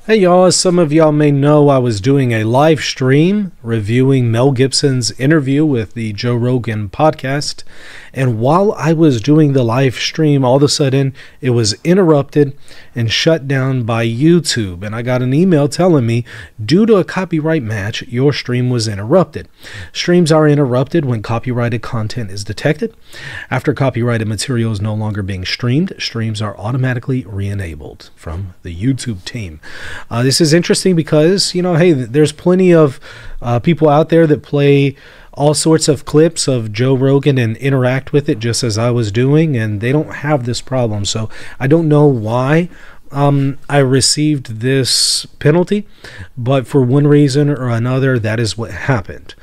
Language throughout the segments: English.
Hey y'all, as some of y'all may know, I was doing a live stream reviewing Mel Gibson's interview with the Joe Rogan podcast. And while I was doing the live stream, all of a sudden it was interrupted and shut down by YouTube. And I got an email telling me, due to a copyright match, your stream was interrupted. Streams are interrupted when copyrighted content is detected. After copyrighted material is no longer being streamed, streams are automatically re-enabled from the YouTube team. This is interesting because, hey, there's plenty of people out there that play all sorts of clips of Joe Rogan and interact with it just as I was doing, and they don't have this problem. So I don't know why I received this penalty, but for one reason or another, that is what happened.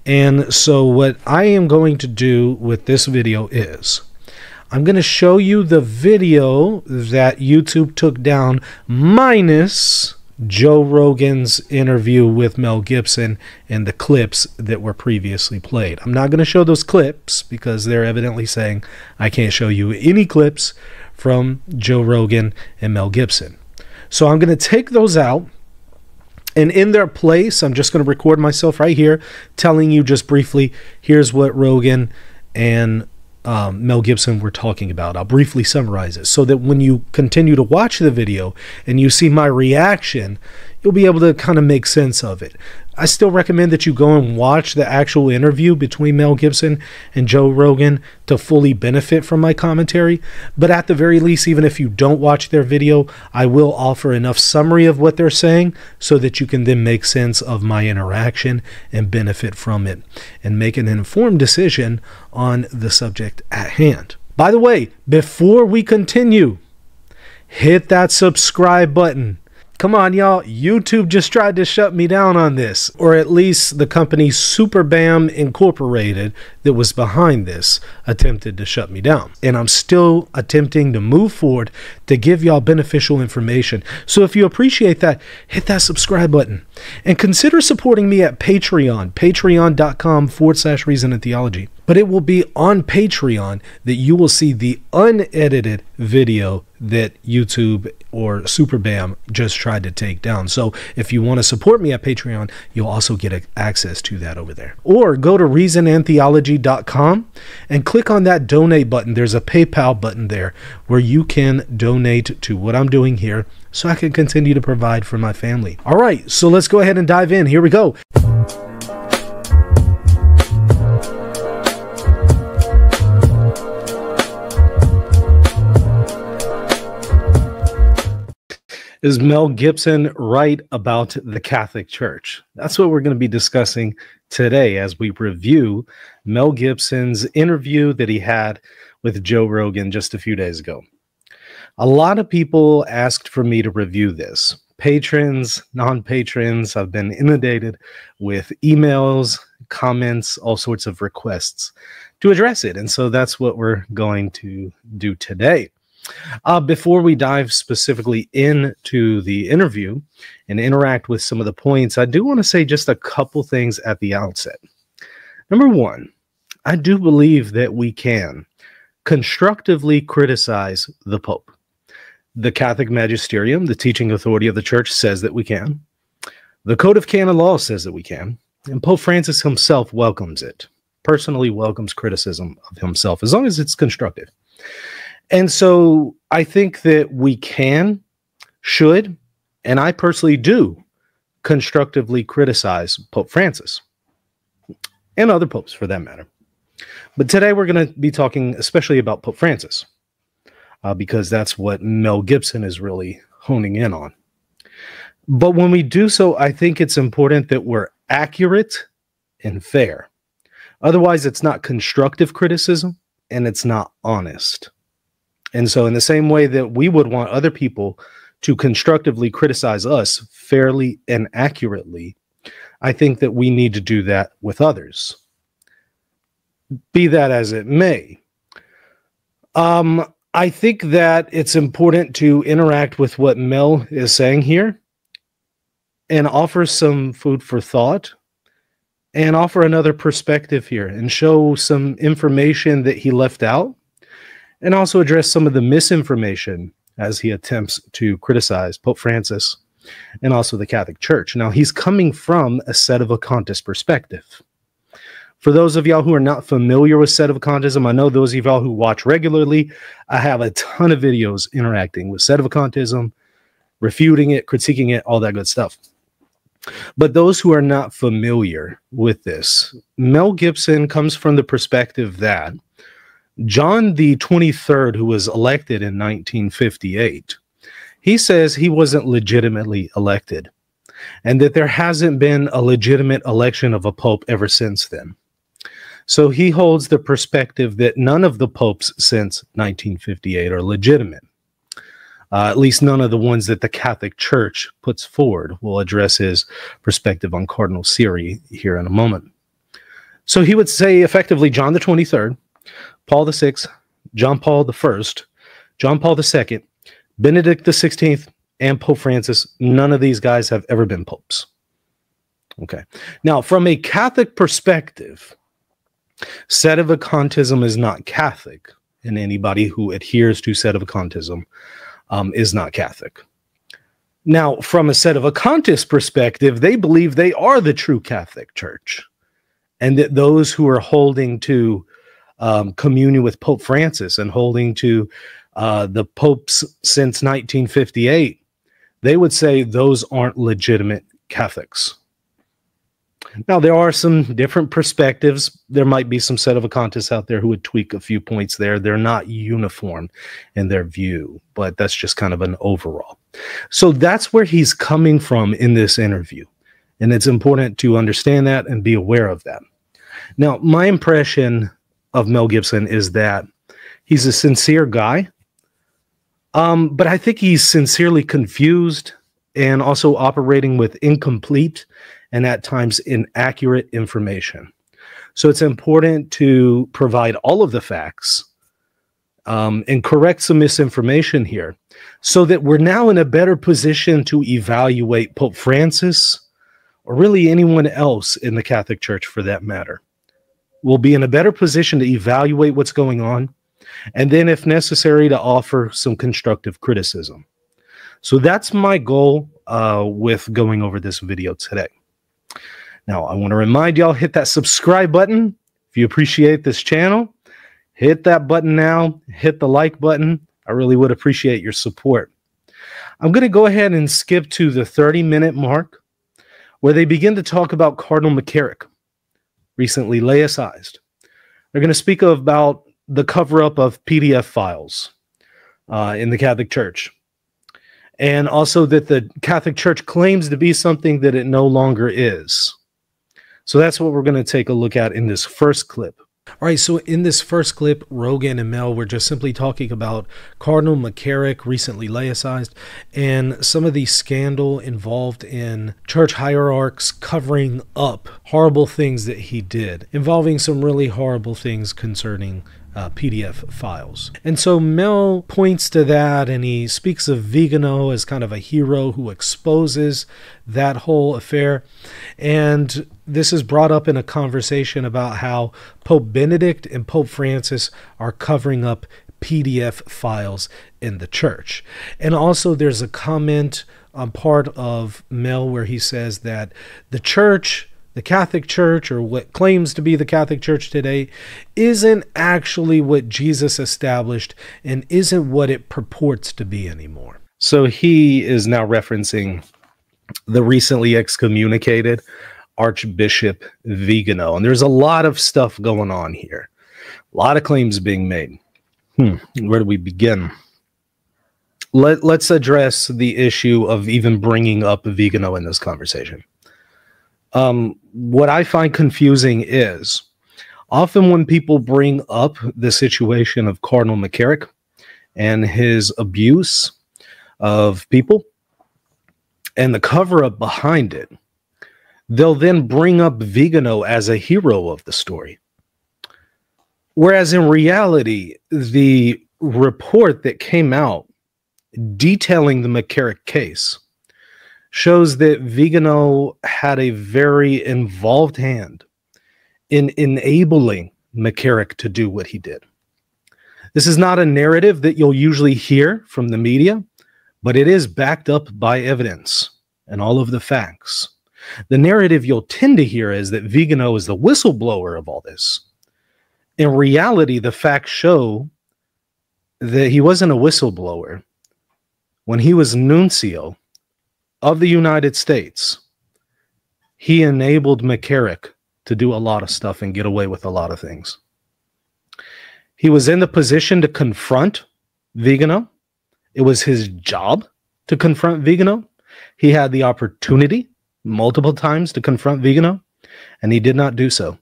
And so what I am going to do with this video is I'm going to show you the video that YouTube took down minus Joe Rogan's interview with Mel Gibson and the clips that were previously played. I'm not going to show those clips because they're evidently saying I can't show you any clips from Joe Rogan and Mel Gibson. So I'm going to take those out, and in their place, I'm just going to record myself right here telling you just briefly, here's what Rogan and Mel Gibson were talking about. I'll briefly summarize it so that when you continue to watch the video and you see my reaction, you'll be able to kind of make sense of it. I still recommend that you go and watch the actual interview between Mel Gibson and Joe Rogan to fully benefit from my commentary. But at the very least, even if you don't watch their video, I will offer enough summary of what they're saying so that you can then make sense of my interaction and benefit from it and make an informed decision on the subject at hand. By the way, before we continue, hit that subscribe button. Come on, y'all. YouTube just tried to shut me down on this, or at least the company SuperBam Incorporated that was behind this attempted to shut me down. And I'm still attempting to move forward to give y'all beneficial information. So if you appreciate that, hit that subscribe button and consider supporting me at Patreon, patreon.com/Reason and Theology. But it will be on Patreon that you will see the unedited video that YouTube or SuperBam just tried to take down. So if you want to support me at Patreon, you'll also get access to that over there. Or go to reasonandtheology.com and click on that donate button. There's a PayPal button there where you can donate to what I'm doing here so I can continue to provide for my family. All right, so let's go ahead and dive in. Here we go. Is Mel Gibson right about the Catholic Church? That's what we're going to be discussing today as we review Mel Gibson's interview that he had with Joe Rogan just a few days ago. A lot of people asked for me to review this. Patrons, non-patrons, I've been inundated with emails, comments, all sorts of requests to address it. And so that's what we're going to do today. Before we dive specifically into the interview and interact with some of the points, I do want to say just a couple things at the outset. Number one, I do believe that we can constructively criticize the Pope. The Catholic Magisterium, the teaching authority of the Church, says that we can. The Code of Canon Law says that we can. And Pope Francis himself welcomes it, personally welcomes criticism of himself, as long as it's constructive. And so I think that we can, should, and I personally do constructively criticize Pope Francis and other popes for that matter. But today we're going to be talking especially about Pope Francis because that's what Mel Gibson is really honing in on. But when we do so, I think it's important that we're accurate and fair. Otherwise, it's not constructive criticism and it's not honest. And so in the same way that we would want other people to constructively criticize us fairly and accurately, I think that we need to do that with others. Be that as it may. I think that it's important to interact with what Mel is saying here and offer some food for thought and offer another perspective here and show some information that he left out, and also address some of the misinformation as he attempts to criticize Pope Francis and also the Catholic Church. Now, he's coming from a sedevacanist perspective. For those of y'all who are not familiar with sedevacantism, I know those of y'all who watch regularly, I have a ton of videos interacting with sedevacantism, refuting it, critiquing it, all that good stuff. But those who are not familiar with this, Mel Gibson comes from the perspective that John the 23rd, who was elected in 1958, he says he wasn't legitimately elected, and that there hasn't been a legitimate election of a pope ever since then. So he holds the perspective that none of the popes since 1958 are legitimate. At least none of the ones that the Catholic Church puts forward. We'll address his perspective on Cardinal Siri here in a moment. So he would say effectively John the 23rd, Paul the 6th, John Paul the 1st, John Paul the 2nd, Benedict the 16th, and Pope Francis, none of these guys have ever been popes. Okay. Now, from a Catholic perspective, sedevacantism is not Catholic, and anybody who adheres to sedevacantism is not Catholic. Now, from a sedevacantist perspective, they believe they are the true Catholic Church, and that those who are holding to communion with Pope Francis and holding to the popes since 1958, they would say those aren't legitimate Catholics. Now, there are some different perspectives. There might be some sedevacantists out there who would tweak a few points there. They're not uniform in their view, but that's just kind of an overall. So that's where he's coming from in this interview. And it's important to understand that and be aware of that. Now, my impression of Mel Gibson is that he's a sincere guy, but I think he's sincerely confused and also operating with incomplete and at times inaccurate information. So it's important to provide all of the facts and correct some misinformation here so that we're now in a better position to evaluate Pope Francis or really anyone else in the Catholic Church for that matter. We'll be in a better position to evaluate what's going on and then, if necessary, to offer some constructive criticism. So that's my goal with going over this video today. Now, I want to remind y'all, hit that subscribe button. If you appreciate this channel, hit that button now. Hit the like button. I really would appreciate your support. I'm going to go ahead and skip to the 30-minute mark where they begin to talk about Cardinal McCarrick, recently laicized. They're going to speak about the cover-up of PDF files in the Catholic Church, and also that the Catholic Church claims to be something that it no longer is. So that's what we're going to take a look at in this first clip. All right, so in this first clip, Rogan and Mel were just simply talking about Cardinal McCarrick, recently laicized, and some of the scandal involved in church hierarchs covering up horrible things that he did, involving some really horrible things concerning PDF files. And so Mel points to that, and he speaks of Vigano as kind of a hero who exposes that whole affair. And this is brought up in a conversation about how Pope Benedict and Pope Francis are covering up PDF files in the church. And also there's a comment on part of Mel where he says that the church, the Catholic Church, or what claims to be the Catholic Church today, isn't actually what Jesus established and isn't what it purports to be anymore. So he is now referencing the recently excommunicated Archbishop Vigano. And there's a lot of stuff going on here. A lot of claims being made. Where do we begin? Let's address the issue of even bringing up Vigano in this conversation. What I find confusing is often when people bring up the situation of Cardinal McCarrick and his abuse of people and the cover-up behind it, they'll then bring up Vigano as a hero of the story. Whereas in reality, the report that came out detailing the McCarrick case shows that Vigano had a very involved hand in enabling McCarrick to do what he did. This is not a narrative that you'll usually hear from the media, but it is backed up by evidence. and all of the facts. The narrative you'll tend to hear is that Vigano is the whistleblower of all this. In reality, the facts show that he wasn't a whistleblower. When he was nuncio of the United States, he enabled McCarrick to do a lot of stuff and get away with a lot of things. He was in the position to confront Vigano. It was his job to confront Vigano. He had the opportunity multiple times to confront Vigano, and he did not do so.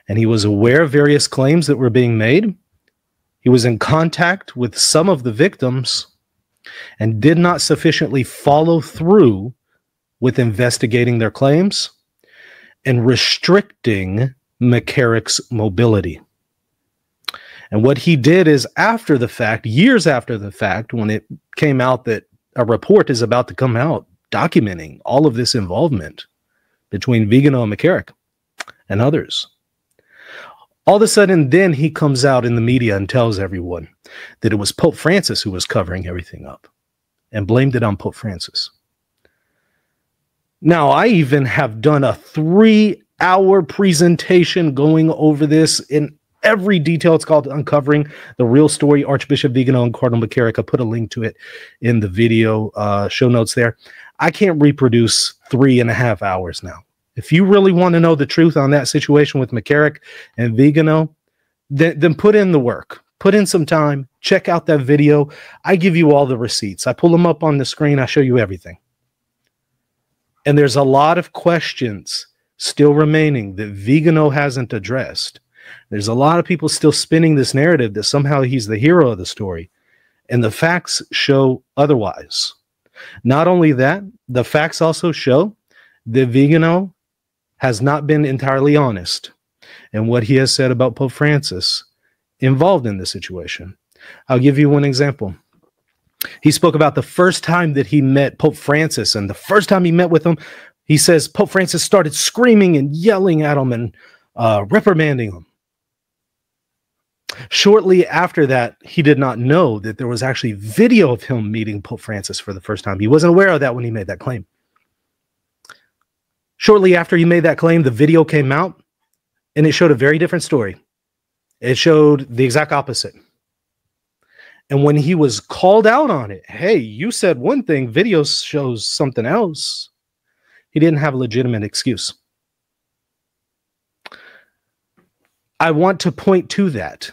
And he was aware of various claims that were being made. He was in contact with some of the victims and did not sufficiently follow through with investigating their claims and restricting McCarrick's mobility. And what he did is, after the fact, years after the fact, when it came out that a report is about to come out documenting all of this involvement between Vigano and McCarrick and others, all of a sudden then he comes out in the media and tells everyone that it was Pope Francis who was covering everything up and blamed it on Pope Francis. Now, I even have done a 3-hour presentation going over this in every detail. It's called Uncovering the Real Story, Archbishop Vigano and Cardinal McCarrick. I put a link to it in the video show notes there. I can't reproduce 3.5 hours now. If you really want to know the truth on that situation with McCarrick and Vigano, then put in the work. Put in some time. Check out that video. I give you all the receipts. I pull them up on the screen. I show you everything. And there's a lot of questions still remaining that Vigano hasn't addressed. There's a lot of people still spinning this narrative that somehow he's the hero of the story, and the facts show otherwise. Not only that, the facts also show that Vigano has not been entirely honest in what he has said about Pope Francis involved in this situation. I'll give you one example. He spoke about the first time that he met Pope Francis, and the first time he met with him, he says Pope Francis started screaming and yelling at him and reprimanding him. Shortly after that, he did not know that there was actually video of him meeting Pope Francis for the first time. He wasn't aware of that when he made that claim. Shortly after he made that claim, the video came out, and it showed a very different story. It showed the exact opposite. And when he was called out on it, hey, you said one thing, video shows something else, he didn't have a legitimate excuse. I want to point to that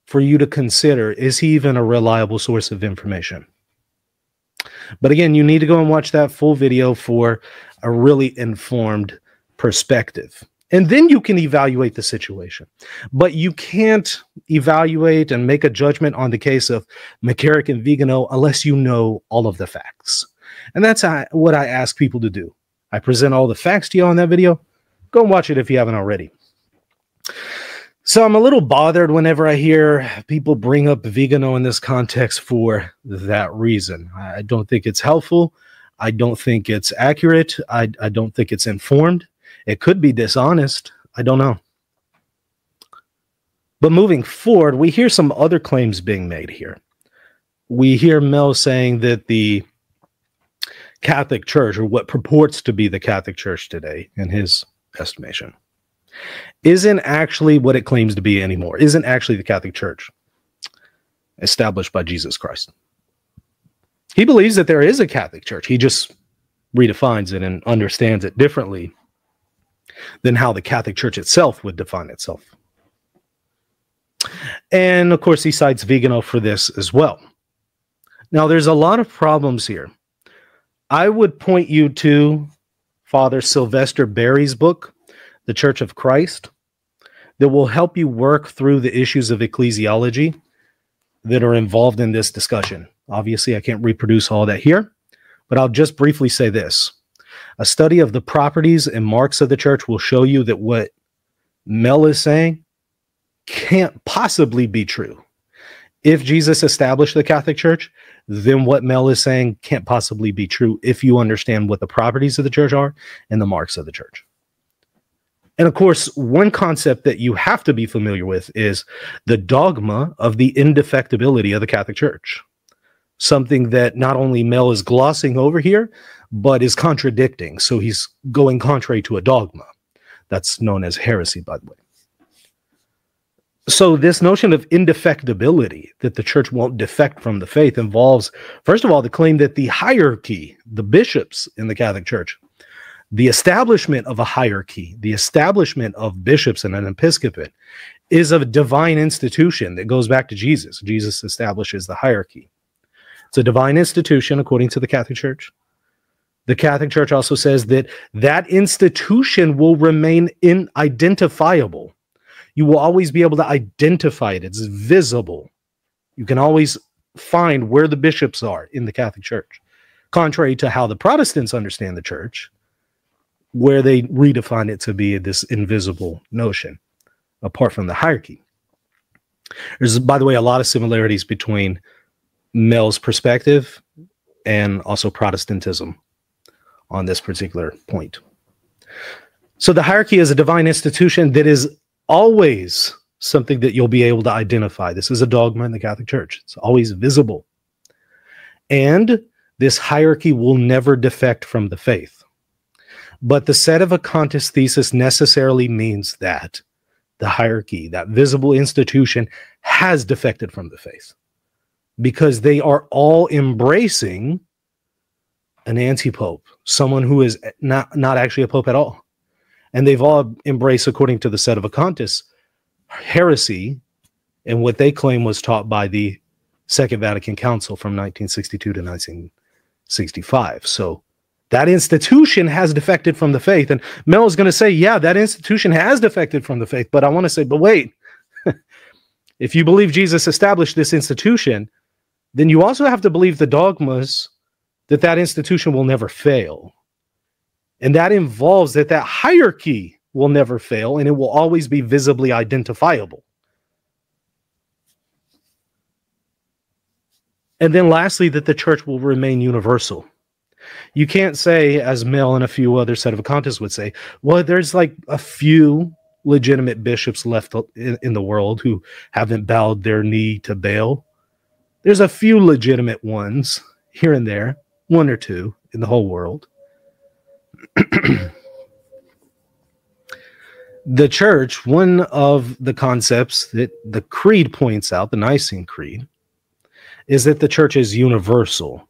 for you to consider, is he even a reliable source of information? But again, you need to go and watch that full video for a really informed perspective. And then you can evaluate the situation. But you can't evaluate and make a judgment on the case of McCarrick and Vigano unless you know all of the facts. And that's what I ask people to do. I present all the facts to you on that video. Go and watch it if you haven't already. So I'm a little bothered whenever I hear people bring up Vigano in this context for that reason. I don't think it's helpful. I don't think it's accurate. I don't think it's informed. It could be dishonest. I don't know. But moving forward, we hear some other claims being made here. We hear Mel saying that the Catholic Church, or what purports to be the Catholic Church today, in his estimation, isn't actually what it claims to be anymore, isn't actually the Catholic Church established by Jesus Christ. He believes that there is a Catholic Church. He just redefines it and understands it differently than how the Catholic Church itself would define itself. And of course, he cites Vigano for this as well. Now, there's a lot of problems here. I would point you to Father Sylvester Berry's book, The Church of Christ, that will help you work through the issues of ecclesiology that are involved in this discussion. Obviously, I can't reproduce all that here, but I'll just briefly say this. A study of the properties and marks of the church will show you that what Mel is saying can't possibly be true. If Jesus established the Catholic Church, then what Mel is saying can't possibly be true if you understand what the properties of the church are and the marks of the church. And of course, one concept that you have to be familiar with is the dogma of the indefectibility of the Catholic Church. Something that not only Mel is glossing over here, but is contradicting. So he's going contrary to a dogma. That's known as heresy, by the way. So this notion of indefectibility, that the church won't defect from the faith, involves, first of all, the claim that the hierarchy, the bishops in the Catholic Church, the establishment of a hierarchy, the establishment of bishops and an episcopate is a divine institution that goes back to Jesus. Jesus establishes the hierarchy. It's a divine institution according to the Catholic Church. The Catholic Church also says that that institution will remain unidentifiable. You will always be able to identify it. It's visible. You can always find where the bishops are in the Catholic Church, contrary to how the Protestants understand the church, where they redefine it to be this invisible notion, apart from the hierarchy. There's, by the way, a lot of similarities between Mel's perspective and also Protestantism on this particular point. So the hierarchy is a divine institution that is always something that you'll be able to identify. This is a dogma in the Catholic Church. It's always visible. And this hierarchy will never defect from the faith. But the sedevacantist thesis necessarily means that the hierarchy, that visible institution, has defected from the faith, because they are all embracing an anti-pope, someone who is not actually a pope at all. And they've all embraced, according to the sedevacantists, heresy, and what they claim was taught by the Second Vatican Council from 1962 to 1965. So that institution has defected from the faith. And Mel is going to say, yeah, that institution has defected from the faith. But I want to say, but wait, if you believe Jesus established this institution, then you also have to believe the dogmas that that institution will never fail. And that involves that that hierarchy will never fail, and it will always be visibly identifiable. And then lastly, that the church will remain universal. You can't say, as Mel and a few other sedevacantists would say, well, there's like a few legitimate bishops left in the world who haven't bowed their knee to Baal. There's a few legitimate ones here and there, one or two in the whole world. The church, one of the concepts that the creed points out, the Nicene Creed, is that the church is universal.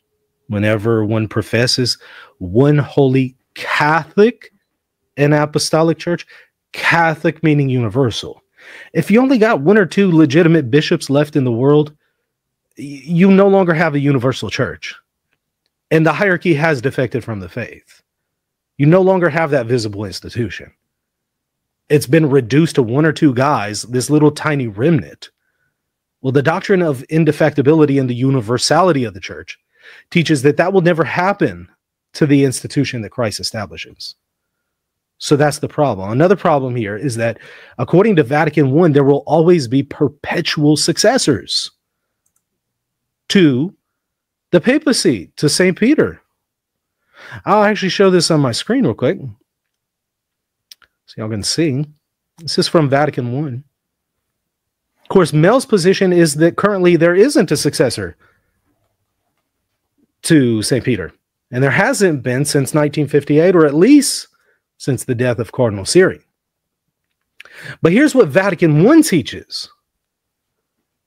Whenever one professes one holy Catholic and apostolic church, Catholic meaning universal. If you only got one or two legitimate bishops left in the world, you no longer have a universal church. And the hierarchy has defected from the faith. You no longer have that visible institution. It's been reduced to one or two guys, this little tiny remnant. Well, the doctrine of indefectibility and the universality of the church teaches that that will never happen to the institution that Christ establishes. So that's the problem. Another problem here is that according to Vatican I, there will always be perpetual successors to the papacy, to St. Peter. I'll actually show this on my screen real quick, so y'all can see. This is from Vatican I. Of course, Mel's position is that currently there isn't a successor to St. Peter. And there hasn't been since 1958, or at least since the death of Cardinal Siri. But here's what Vatican I teaches.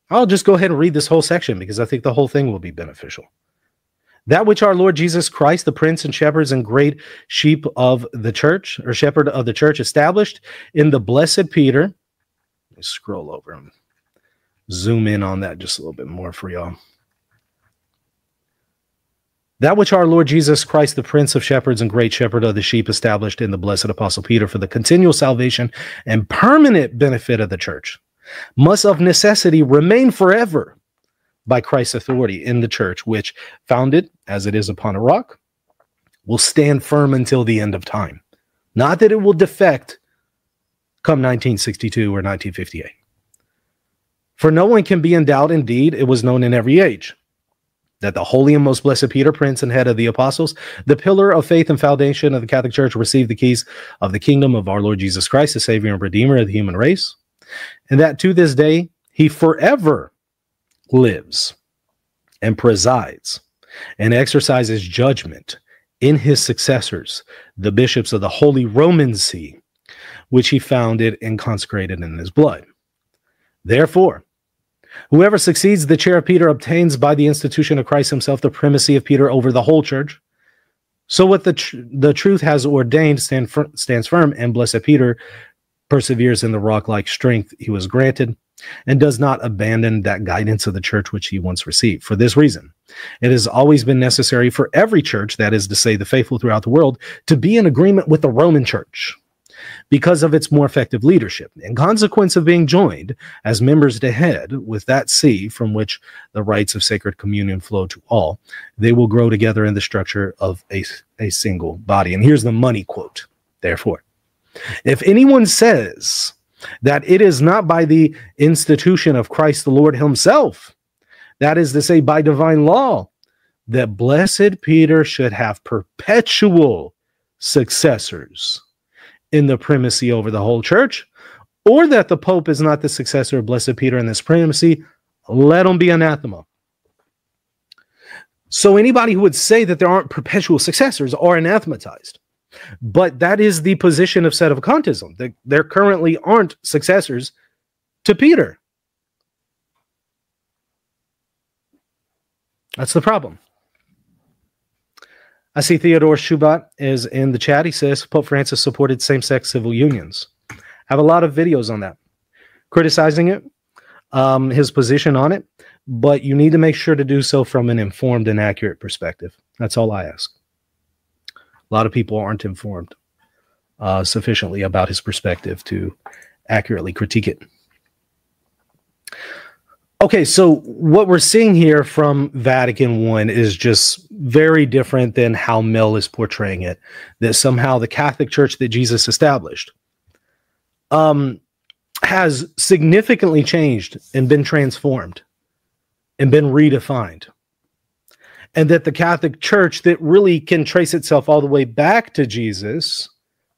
I'll just go ahead and read this whole section because I think the whole thing will be beneficial. That which our Lord Jesus Christ, the Prince and Shepherds and great sheep of the church, or shepherd of the church, established in the blessed Peter. Let me scroll over and zoom in on that just a little bit more for y'all. That which our Lord Jesus Christ, the Prince of Shepherds and great shepherd of the sheep, established in the blessed Apostle Peter for the continual salvation and permanent benefit of the church, must of necessity remain forever by Christ's authority in the church, which, founded as it is upon a rock, will stand firm until the end of time. Not that it will defect come 1962 or 1958. For no one can be in doubt, indeed, it was known in every age, that the holy and most blessed Peter, prince and head of the apostles, the pillar of faith and foundation of the Catholic Church, received the keys of the kingdom of our Lord Jesus Christ, the Savior and Redeemer of the human race, and that to this day he forever lives and presides and exercises judgment in his successors, the bishops of the Holy Roman See, which he founded and consecrated in his blood. Therefore, whoever succeeds the chair of Peter obtains by the institution of Christ himself the primacy of Peter over the whole church. So what the truth has ordained stands firm, and blessed Peter perseveres in the rock-like strength he was granted, and does not abandon that guidance of the church which he once received. For this reason, it has always been necessary for every church, that is to say, the faithful throughout the world, to be in agreement with the Roman Church, because of its more effective leadership, in consequence of being joined as members to head with that see from which the rites of sacred communion flow to all. They will grow together in the structure of a single body. And here's the money quote. Therefore, if anyone says that it is not by the institution of Christ the Lord himself, that is to say, by divine law, that blessed Peter should have perpetual successors in the primacy over the whole church, or that the Pope is not the successor of blessed Peter in this primacy, let him be anathema. So anybody who would say that there aren't perpetual successors are anathematized. But that is the position of Sedevacantism. There currently aren't successors to Peter. That's the problem. I see Theodore Schubat is in the chat. He says Pope Francis supported same-sex civil unions. I have a lot of videos on that, criticizing it, his position on it, but you need to make sure to do so from an informed and accurate perspective. That's all I ask. A lot of people aren't informed sufficiently about his perspective to accurately critique it. Okay, so what we're seeing here from Vatican I is just very different than how Mel is portraying it, that somehow the Catholic Church that Jesus established has significantly changed and been transformed and been redefined. And that the Catholic Church that really can trace itself all the way back to Jesus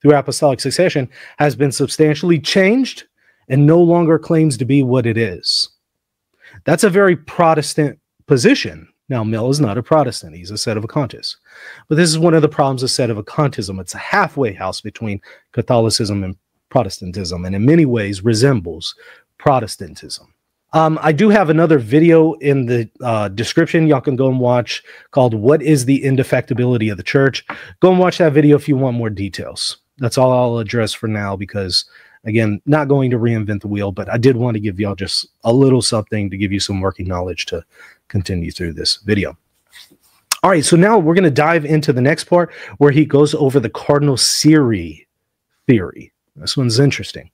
through apostolic succession has been substantially changed and no longer claims to be what it is. That's a very Protestant position. Now, Mel is not a Protestant. He's a Sedevacantist. But this is one of the problems of Sedevacantism. It's a halfway house between Catholicism and Protestantism, and in many ways resembles Protestantism. I do have another video in the description y'all can go and watch called What is the Indefectibility of the Church? Go and watch that video if you want more details. That's all I'll address for now because, again, not going to reinvent the wheel, but I did want to give y'all just a little something to give you some working knowledge to continue through this video. All right, so now we're going to dive into the next part where he goes over the cardinal Siri theory. This one's interesting.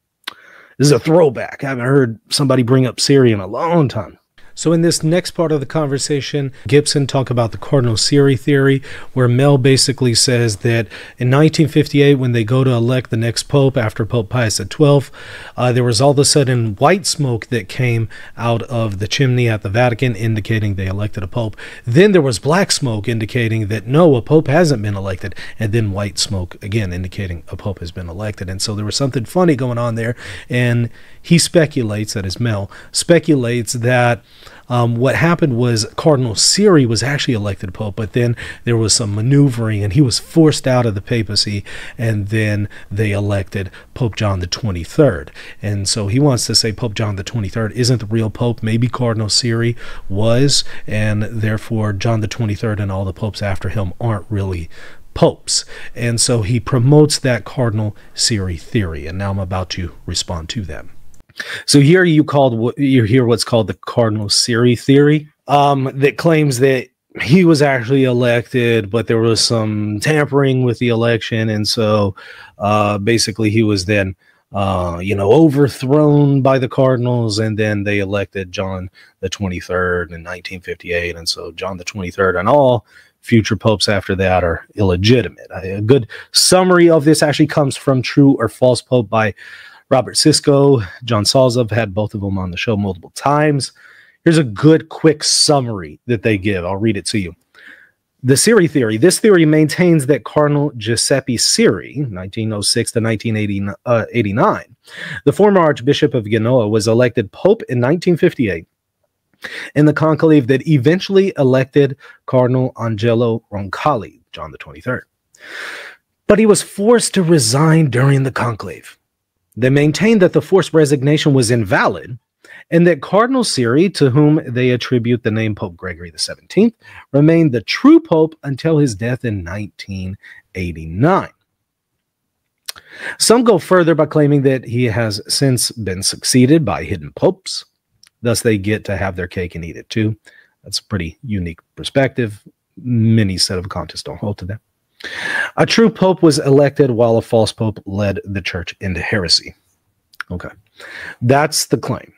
This is a throwback. I haven't heard somebody bring up Siri in a long time. So in this next part of the conversation, Gibson talked about the cardinal Siri theory, where Mel basically says that in 1958, when they go to elect the next pope after Pope Pius XII, there was all of a sudden white smoke that came out of the chimney at the Vatican, indicating they elected a pope. Then there was black smoke indicating that no, a pope hasn't been elected, and then white smoke again indicating a pope has been elected. And so there was something funny going on there, and he speculates, that is Mel, speculates that what happened was Cardinal Siri was actually elected pope, but then there was some maneuvering and he was forced out of the papacy, and then they elected Pope John the 23rd. And so he wants to say Pope John the 23rd isn't the real pope. Maybe Cardinal Siri was, and therefore John the 23rd and all the popes after him aren't really popes. And so he promotes that Cardinal Siri theory, and now I'm about to respond to them. So here you hear what's called the cardinal Siri theory, that claims that he was actually elected, but there was some tampering with the election, and so basically he was then overthrown by the cardinals, and then they elected John the 23rd in 1958, and so John the 23rd and all future popes after that are illegitimate. A good summary of this actually comes from True or False Pope by Robert Sisko. John Salzov had both of them on the show multiple times. Here's a good quick summary that they give. I'll read it to you. The Siri theory. This theory maintains that Cardinal Giuseppe Siri, 1906 to 1989, the former Archbishop of Genoa, was elected Pope in 1958 in the conclave that eventually elected Cardinal Angelo Roncalli. John the 23rd. But he was forced to resign during the conclave. They maintained that the forced resignation was invalid, and that Cardinal Siri, to whom they attribute the name Pope Gregory XVII, remained the true pope until his death in 1989. Some go further by claiming that he has since been succeeded by hidden popes. Thus, they get to have their cake and eat it too. That's a pretty unique perspective. Many sedevacantists don't hold to that. A true pope was elected while a false pope led the church into heresy. Okay, that's the claim.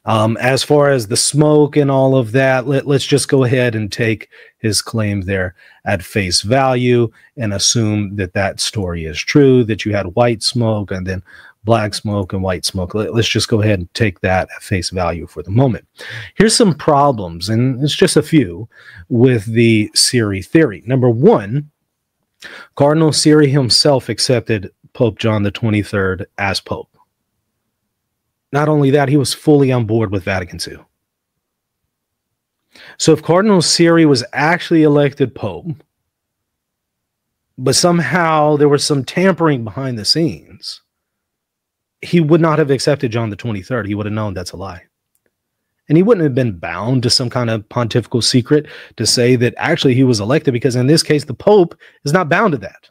As far as the smoke and all of that, let's just go ahead and take his claim there at face value and assume that that story is true, that you had white smoke and then black smoke and white smoke. Let's just go ahead and take that at face value for the moment. Here's some problems, and it's just a few, with the Siri theory. Number one, Cardinal Siri himself accepted Pope John the 23rd as Pope. Not only that, he was fully on board with Vatican II. So if Cardinal Siri was actually elected Pope, but somehow there was some tampering behind the scenes, he would not have accepted John the 23rd. He would have known that's a lie. And he wouldn't have been bound to some kind of pontifical secret to say that actually he was elected, because in this case, the Pope is not bound to that.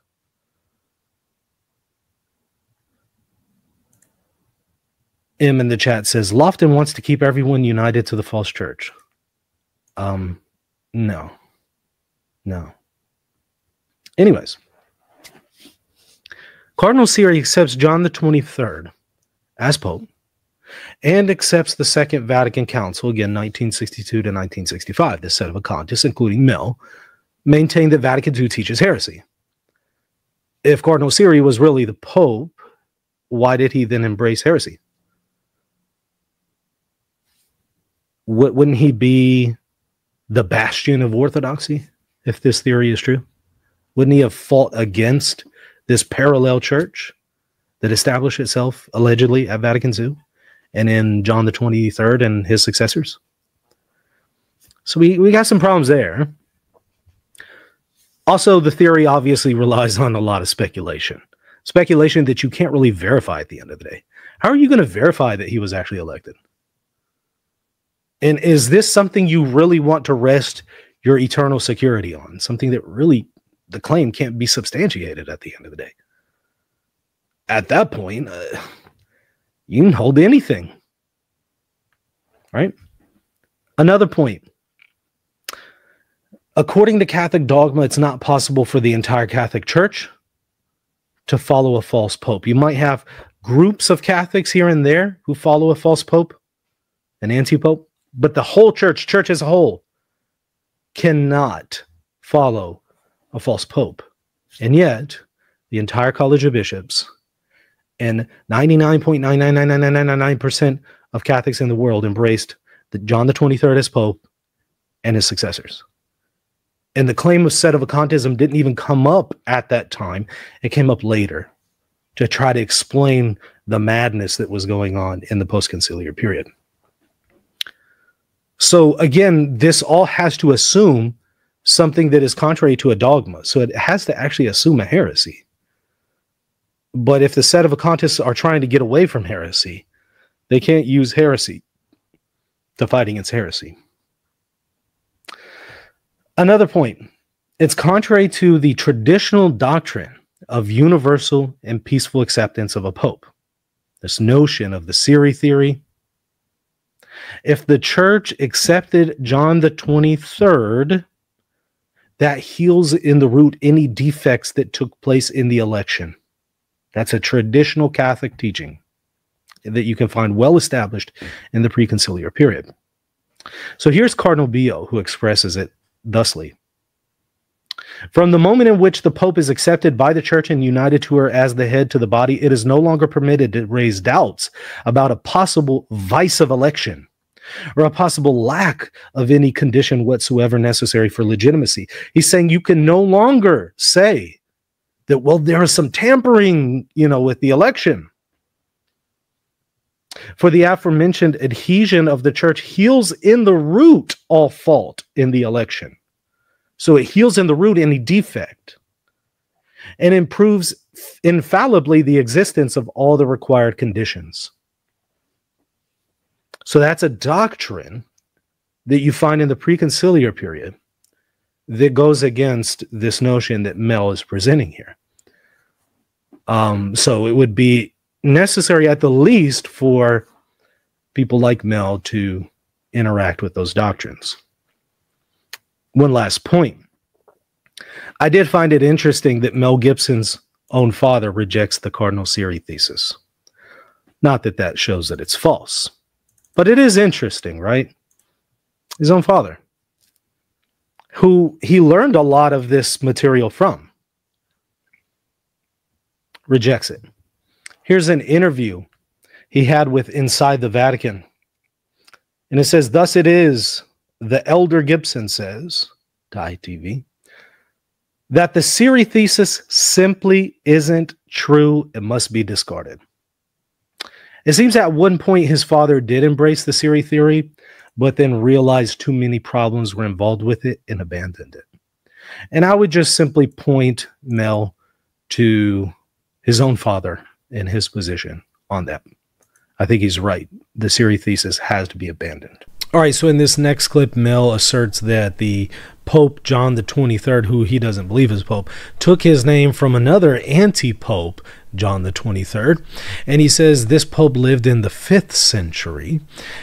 M in the chat says, Lofton wants to keep everyone united to the false church. No. Anyways, Cardinal Siri accepts John the 23rd as Pope and accepts the Second Vatican Council, again, 1962 to 1965. The sedevacantists, including Mel, maintained that Vatican II teaches heresy. If Cardinal Siri was really the Pope, why did he then embrace heresy? Wouldn't he be the bastion of orthodoxy if this theory is true? Wouldn't he have fought against this parallel church that established itself allegedly at Vatican II and in John the 23rd and his successors? So we got some problems there. Also, the theory obviously relies on a lot of speculation. Speculation that you can't really verify at the end of the day. How are you going to verify that he was actually elected? And is this something you really want to rest your eternal security on? Something that really, the claim can't be substantiated at the end of the day. At that point, you can hold anything. Right? Another point. According to Catholic dogma, it's not possible for the entire Catholic Church to follow a false pope. You might have groups of Catholics here and there who follow a false pope, an anti-pope, but the whole church as a whole, cannot follow a false pope. And yet, the entire College of Bishops and 99.9999999% of Catholics in the world embraced John the 23rd as Pope and his successors. And the claim of sedevacantism didn't even come up at that time. It came up later to try to explain the madness that was going on in the post-conciliar period. So again, this all has to assume something that is contrary to a dogma. So it has to actually assume a heresy. But if the sedevacantists are trying to get away from heresy, they can't use heresy to fight against heresy. Another point, it's contrary to the traditional doctrine of universal and peaceful acceptance of a pope. This notion of the Siri theory. If the church accepted John the 23rd, that heals in the root any defects that took place in the election. That's a traditional Catholic teaching that you can find well established in the preconciliar period. So here's Cardinal Bio, who expresses it thusly. From the moment in which the Pope is accepted by the Church and united to her as the head to the body, it is no longer permitted to raise doubts about a possible vice of election or a possible lack of any condition whatsoever necessary for legitimacy. He's saying you can no longer say that, well, there is some tampering, with the election. For the aforementioned adhesion of the Church heals in the root all fault in the election. So it heals in the root any defect and improves infallibly the existence of all the required conditions. So that's a doctrine that you find in the preconciliar period that goes against this notion that Mel is presenting here. So it would be necessary at the least for people like Mel to interact with those doctrines. One last point. I did find it interesting that Mel Gibson's own father rejects the cardinal Siri thesis. Not that that shows that it's false, but it is interesting, right? His own father, who he learned a lot of this material from, rejects it. Here's an interview he had with Inside the Vatican. And it says, "Thus it is, the elder Gibson says," to ITV, "that the Siri thesis simply isn't true. It must be discarded." It seems at one point his father did embrace the Siri theory, but then realized too many problems were involved with it and abandoned it. And I would just simply point Mel to his own father and his position on that. I think he's right. The Siri thesis has to be abandoned. All right, so in this next clip, Mel asserts that the Pope John the 23rd, who he doesn't believe is Pope, took his name from another anti-Pope, John the 23rd. And he says this Pope lived in the 5th century.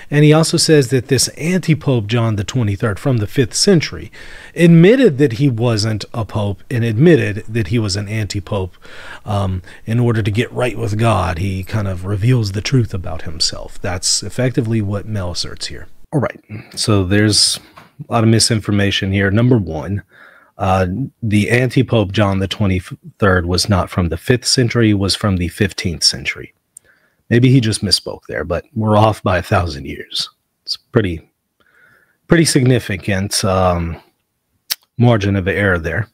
And he also says that this anti-Pope John the 23rd from the 5th century admitted that he wasn't a Pope and admitted that he was an anti-Pope. In order to get right with God, he kind of reveals the truth about himself. That's effectively what Mel asserts here. All right, so there's a lot of misinformation here. Number one, the anti-Pope John the 23rd was not from the 5th century, was from the 15th century. Maybe he just misspoke there, but we're off by 1,000 years. It's pretty significant margin of error there.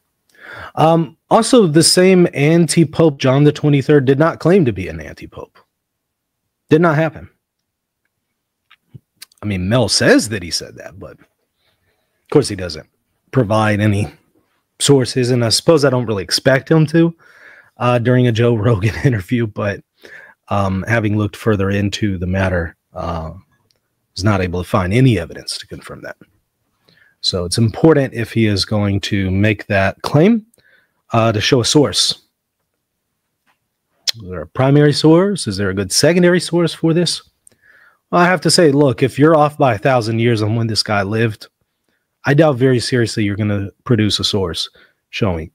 Also, the same anti-Pope John the 23rd did not claim to be an anti-Pope. Did not happen. I mean, Mel says that he said that, but of course he doesn't provide any sources, and I suppose I don't really expect him to during a Joe Rogan interview, but having looked further into the matter, was not able to find any evidence to confirm that. So it's important, if he is going to make that claim, to show a source. Is there a primary source? Is there a good secondary source for this? Well, I have to say, look, if you're off by 1,000 years on when this guy lived, I doubt very seriously you're going to produce a source showing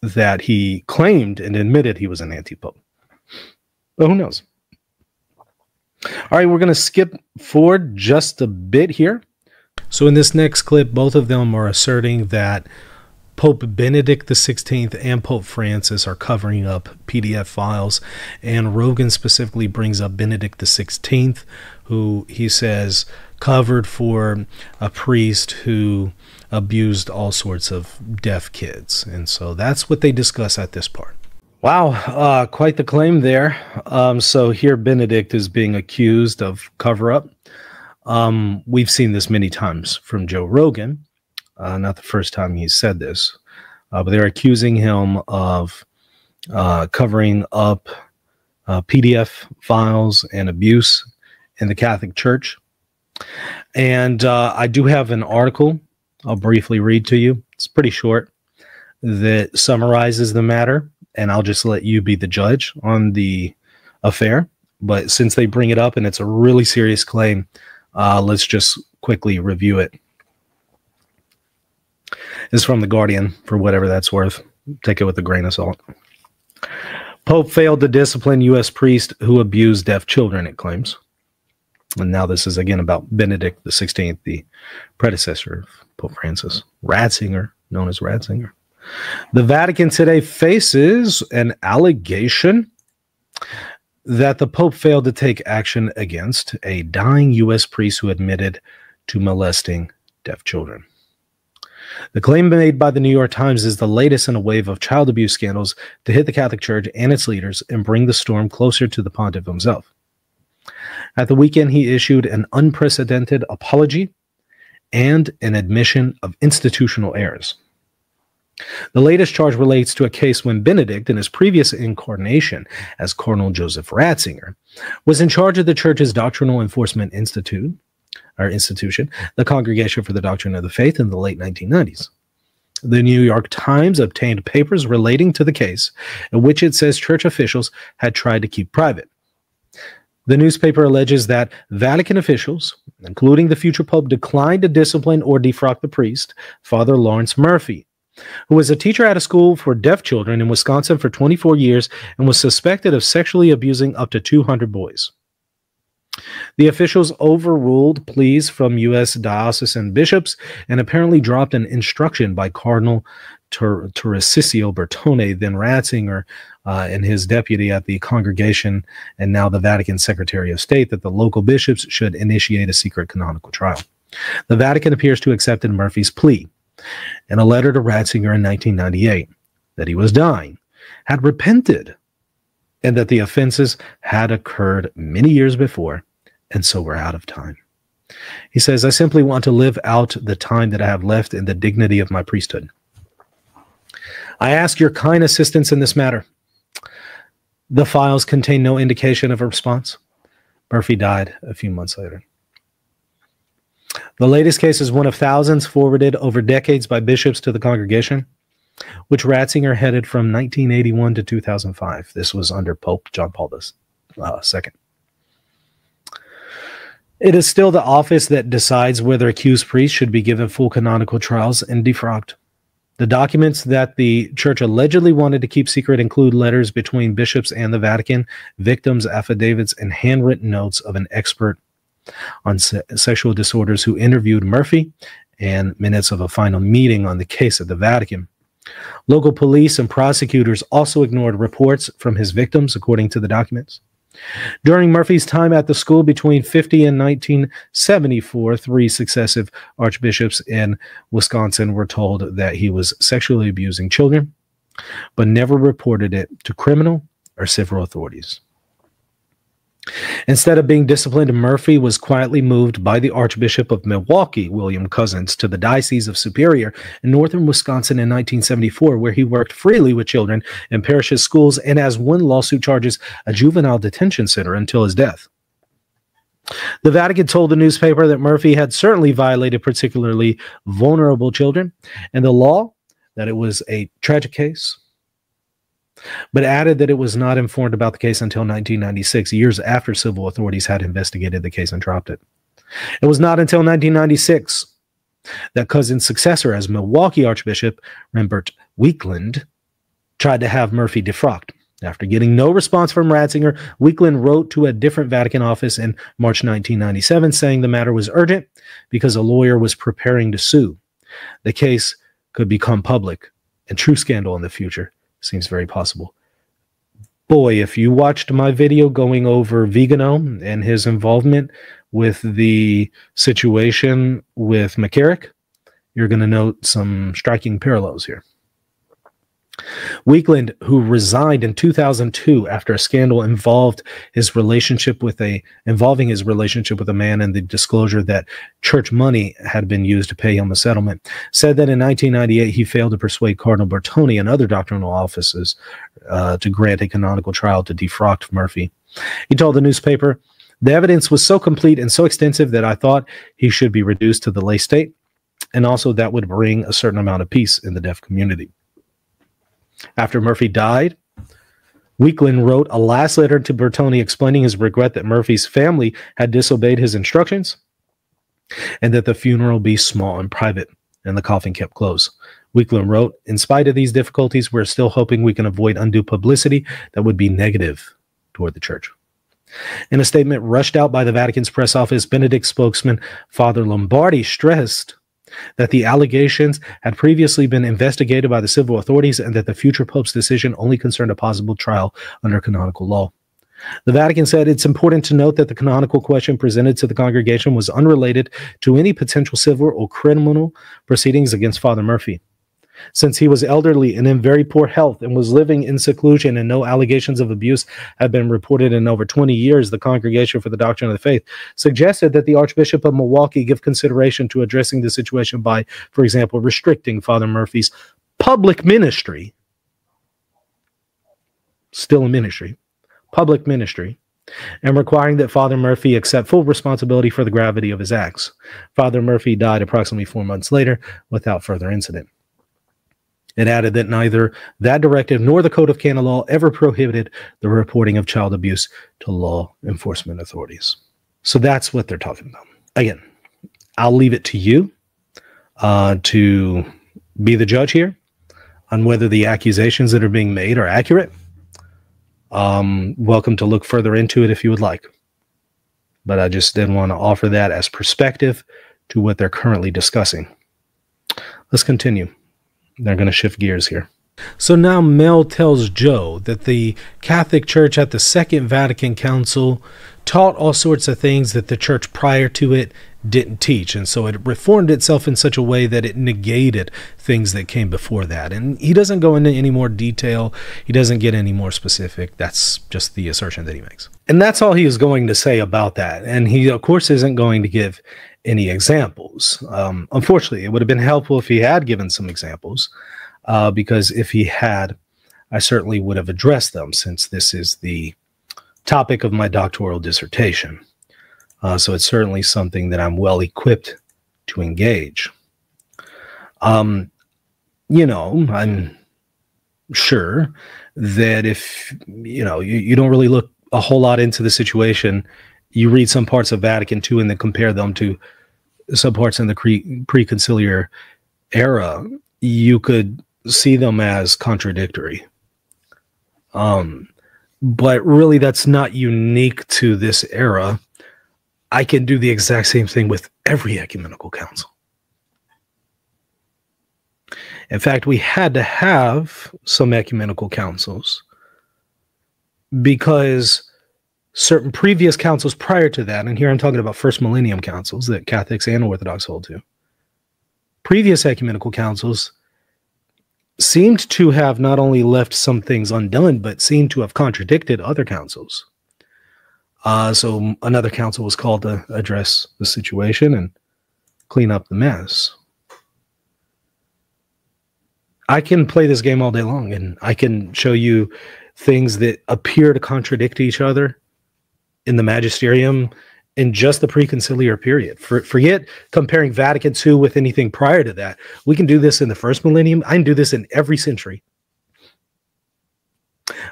that he claimed and admitted he was an anti-Pope. But who knows? All right, we're going to skip forward just a bit here. So in this next clip, both of them are asserting that Pope Benedict XVI and Pope Francis are covering up PDF files, and Rogan specifically brings up Benedict XVI, who he says covered for a priest who abused all sorts of deaf kids. And so that's what they discuss at this part. Wow, quite the claim there. So here Benedict is being accused of cover-up. We've seen this many times from Joe Rogan. Not the first time he's said this, but they're accusing him of covering up PDF files and abuse in the Catholic Church. And I do have an article I'll briefly read to you. It's pretty short, that summarizes the matter, and I'll just let you be the judge on the affair. But since they bring it up and it's a really serious claim, let's just quickly review it. It's from The Guardian, for whatever that's worth. Take it with a grain of salt. Pope failed to discipline U.S. priest who abused deaf children, it claims. And now this is again about Benedict XVI, the predecessor of Pope Francis. Ratzinger, known as Ratzinger. The Vatican today faces an allegation that the Pope failed to take action against a dying U.S. priest who admitted to molesting deaf children. The claim made by the New York Times is the latest in a wave of child abuse scandals to hit the Catholic Church and its leaders and bring the storm closer to the pontiff himself. At the weekend, he issued an unprecedented apology and an admission of institutional errors. The latest charge relates to a case when Benedict, in his previous incarnation as Cardinal Joseph Ratzinger, was in charge of the church's doctrinal enforcement institution, the Congregation for the Doctrine of the Faith, in the late 1990s. The New York Times obtained papers relating to the case, in which it says church officials had tried to keep private. The newspaper alleges that Vatican officials, including the future Pope, declined to discipline or defrock the priest, Father Lawrence Murphy, who was a teacher at a school for deaf children in Wisconsin for 24 years and was suspected of sexually abusing up to 200 boys. The officials overruled pleas from U.S. diocesan bishops and apparently dropped an instruction by Cardinal Tarcisio Bertone, then Ratzinger, and his deputy at the congregation and now the Vatican Secretary of State, that the local bishops should initiate a secret canonical trial. The Vatican appears to have accepted Murphy's plea. In a letter to Ratzinger in 1998, that he was dying, had repented, and that the offenses had occurred many years before, and so were out of time. He says, "I simply want to live out the time that I have left in the dignity of my priesthood. I ask your kind assistance in this matter." The files contain no indication of a response. Murphy died a few months later. The latest case is one of thousands forwarded over decades by bishops to the congregation, which Ratzinger headed from 1981 to 2005. This was under Pope John Paul II. It is still the office that decides whether accused priests should be given full canonical trials and defrocked. The documents that the church allegedly wanted to keep secret include letters between bishops and the Vatican, victims' affidavits, and handwritten notes of an expert on sexual disorders who interviewed Murphy, and minutes of a final meeting on the case at the Vatican. Local police and prosecutors also ignored reports from his victims, according to the documents. During Murphy's time at the school between 1950 and 1974, 3 successive archbishops in Wisconsin were told that he was sexually abusing children, but never reported it to criminal or civil authorities. Instead of being disciplined, Murphy was quietly moved by the Archbishop of Milwaukee, William Cousins, to the Diocese of Superior in northern Wisconsin in 1974, where he worked freely with children in parishes, schools, and, as one lawsuit charges, a juvenile detention center until his death. The Vatican told the newspaper that Murphy had certainly violated particularly vulnerable children and the law, that it was a tragic case, but added that it was not informed about the case until 1996, years after civil authorities had investigated the case and dropped it. It was not until 1996 that Cousins' successor as Milwaukee Archbishop, Rembert Weekland, tried to have Murphy defrocked. After getting no response from Ratzinger, Weekland wrote to a different Vatican office in March 1997 saying the matter was urgent because a lawyer was preparing to sue. The case could become public and true scandal in the future. Seems very possible. Boy, if you watched my video going over Vigano and his involvement with the situation with McCarrick, you're going to note some striking parallels here. Weekland, who resigned in 2002 after a scandal involving his relationship with a man and the disclosure that church money had been used to pay him a settlement, said that in 1998 he failed to persuade Cardinal Bertone and other doctrinal offices to grant a canonical trial to defrock Murphy. He told the newspaper, "The evidence was so complete and so extensive that I thought he should be reduced to the lay state, and also that would bring a certain amount of peace in the deaf community." After Murphy died, Weekland wrote a last letter to Bertone explaining his regret that Murphy's family had disobeyed his instructions and that the funeral be small and private and the coffin kept close. Weekland wrote, "In spite of these difficulties, we're still hoping we can avoid undue publicity that would be negative toward the church." In a statement rushed out by the Vatican's press office, Benedict spokesman Father Lombardi stressed that the allegations had previously been investigated by the civil authorities and that the future Pope's decision only concerned a possible trial under canonical law. The Vatican said it's important to note that the canonical question presented to the congregation was unrelated to any potential civil or criminal proceedings against Father Murphy. Since he was elderly and in very poor health and was living in seclusion and no allegations of abuse had been reported in over 20 years, the Congregation for the Doctrine of the Faith suggested that the Archbishop of Milwaukee give consideration to addressing the situation by, for example, restricting Father Murphy's public ministry, still a ministry, public ministry, and requiring that Father Murphy accept full responsibility for the gravity of his acts. Father Murphy died approximately 4 months later without further incident. It added that neither that directive nor the Code of Canon Law ever prohibited the reporting of child abuse to law enforcement authorities. So that's what they're talking about. Again, I'll leave it to you to be the judge here on whether the accusations that are being made are accurate. Welcome to look further into it if you would like. But I just didn't want to offer that as perspective to what they're currently discussing. Let's continue. They're going to shift gears here. So now Mel tells Joe that the Catholic Church at the Second Vatican Council taught all sorts of things that the church prior to it didn't teach. And so it reformed itself in such a way that it negated things that came before that. And he doesn't go into any more detail. He doesn't get any more specific. That's just the assertion that he makes. And that's all he is going to say about that. And he, of course, isn't going to give any examples. Unfortunately, it would have been helpful if he had given some examples, because if he had, I certainly would have addressed them, since this is the topic of my doctoral dissertation. So it's certainly something that I'm well equipped to engage. You know, I'm sure that if, you know, you don't really look a whole lot into the situation, you read some parts of Vatican II and then compare them to some parts in the pre-conciliar era, you could see them as contradictory. But really, that's not unique to this era. I can do the exact same thing with every ecumenical council. In fact, we had to have some ecumenical councils because certain previous councils prior to that, and here I'm talking about first millennium councils that Catholics and Orthodox hold to, previous ecumenical councils seemed to have not only left some things undone, but seemed to have contradicted other councils. So another council was called to address the situation and clean up the mess. I can play this game all day long, and I can show you things that appear to contradict each other in the magisterium in just the preconciliar period. Forget comparing Vatican II with anything prior to that. We can do this in the first millennium. I can do this in every century.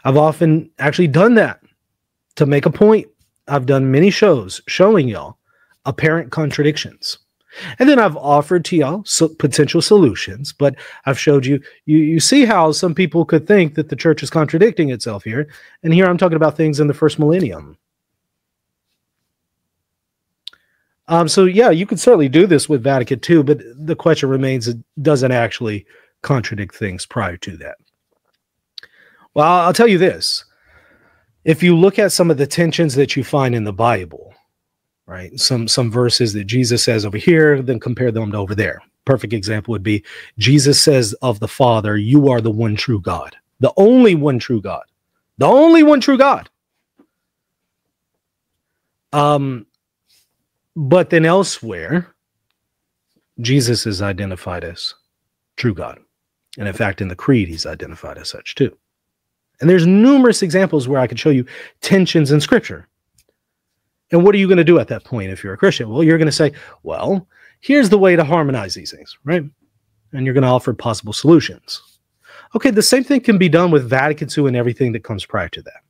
I've often actually done that to make a point. I've done many shows showing y'all apparent contradictions. And then I've offered to y'all potential solutions, but I've showed you, you see how some people could think that the church is contradicting itself here. And here I'm talking about things in the first millennium. So yeah, you could certainly do this with Vatican II, but the question remains, it doesn't actually contradict things prior to that. Well, I'll tell you this. If you look at some of the tensions that you find in the Bible, right? Some verses that Jesus says over here, then compare them to over there. Perfect example would be Jesus says of the Father, "You are the one true God." The only one true God. The only one true God. But then elsewhere, Jesus is identified as true God. And in fact, in the Creed, he's identified as such too. And there's numerous examples where I could show you tensions in Scripture. And what are you going to do at that point if you're a Christian? Well, you're going to say, well, here's the way to harmonize these things, right? And you're going to offer possible solutions. Okay, the same thing can be done with Vatican II and everything that comes prior to that.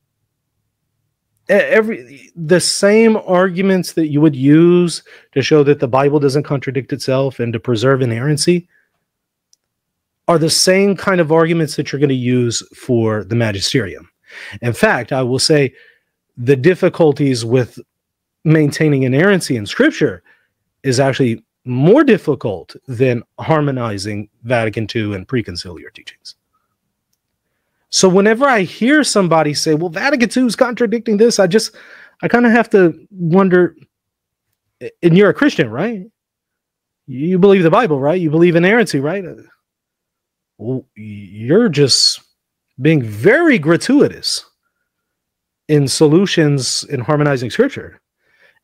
The same arguments that you would use to show that the Bible doesn't contradict itself and to preserve inerrancy are the same kind of arguments that you're going to use for the magisterium. In fact, I will say the difficulties with maintaining inerrancy in Scripture is actually more difficult than harmonizing Vatican II and preconciliar teachings. So whenever I hear somebody say, well, Vatican II is contradicting this, I kind of have to wonder, and you're a Christian, right? You believe the Bible, right? You believe in inerrancy, right? Well, you're just being very gratuitous in solutions in harmonizing scripture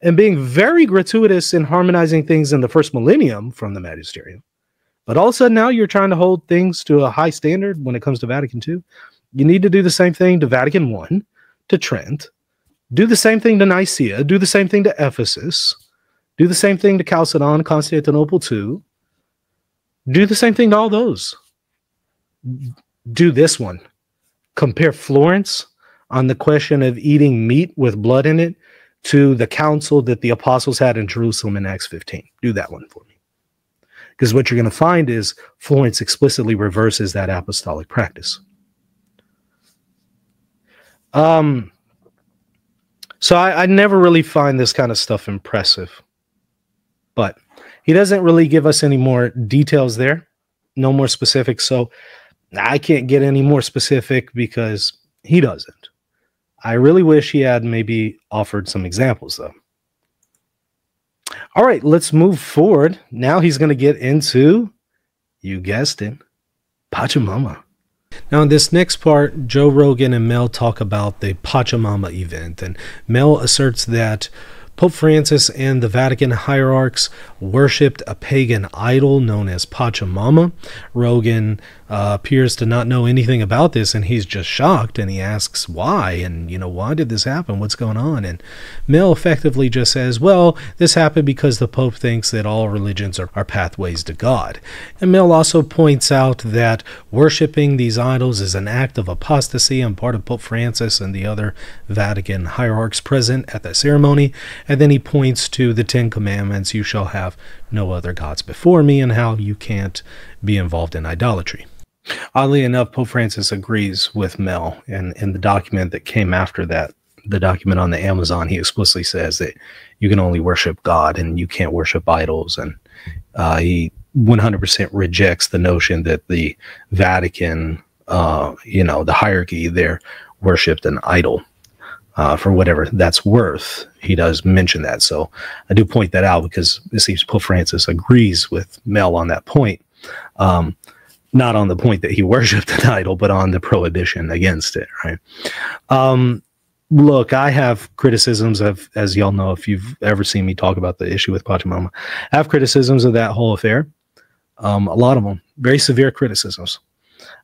and being very gratuitous in harmonizing things in the first millennium from the magisterium. But all of a sudden now you're trying to hold things to a high standard when it comes to Vatican II. You need to do the same thing to Vatican I, to Trent, do the same thing to Nicaea, do the same thing to Ephesus, do the same thing to Chalcedon, Constantinople II, do the same thing to all those. Do this one. Compare Florence on the question of eating meat with blood in it to the council that the apostles had in Jerusalem in Acts 15. Do that one for me. Because what you're going to find is Florence explicitly reverses that apostolic practice. So I never really find this kind of stuff impressive. But he doesn't really give us any more details there. No more specifics. So I can't get any more specific because he doesn't. I really wish he had maybe offered some examples, though. All right, let's move forward. Now he's going to get into, you guessed it, Pachamama. Now, in this next part, Joe Rogan and Mel talk about the Pachamama event, and Mel asserts that Pope Francis and the Vatican hierarchs worshipped a pagan idol known as Pachamama. Rogan appears to not know anything about this, and he's just shocked, and he asks why, and, why did this happen? What's going on? And Mel effectively just says, well, this happened because the Pope thinks that all religions are pathways to God. And Mel also points out that worshipping these idols is an act of apostasy on part of Pope Francis and the other Vatican hierarchs present at the ceremony. And then he points to the 10 Commandments, you shall have no other gods before me, and how you can't be involved in idolatry. Oddly enough, Pope Francis agrees with Mel, and in the document that came after that, the document on the Amazon, he explicitly says that you can only worship God and you can't worship idols, and he 100% rejects the notion that the Vatican, the hierarchy there worshipped an idol. For whatever that's worth, he does mention that. So I do point that out because it seems Pope Francis agrees with Mel on that point. Not on the point that he worshipped an idol, but on the prohibition against it, right? Look, I have criticisms of, as y'all know, if you've ever seen me talk about the issue with Pachamama, I have criticisms of that whole affair. A lot of them, very severe criticisms.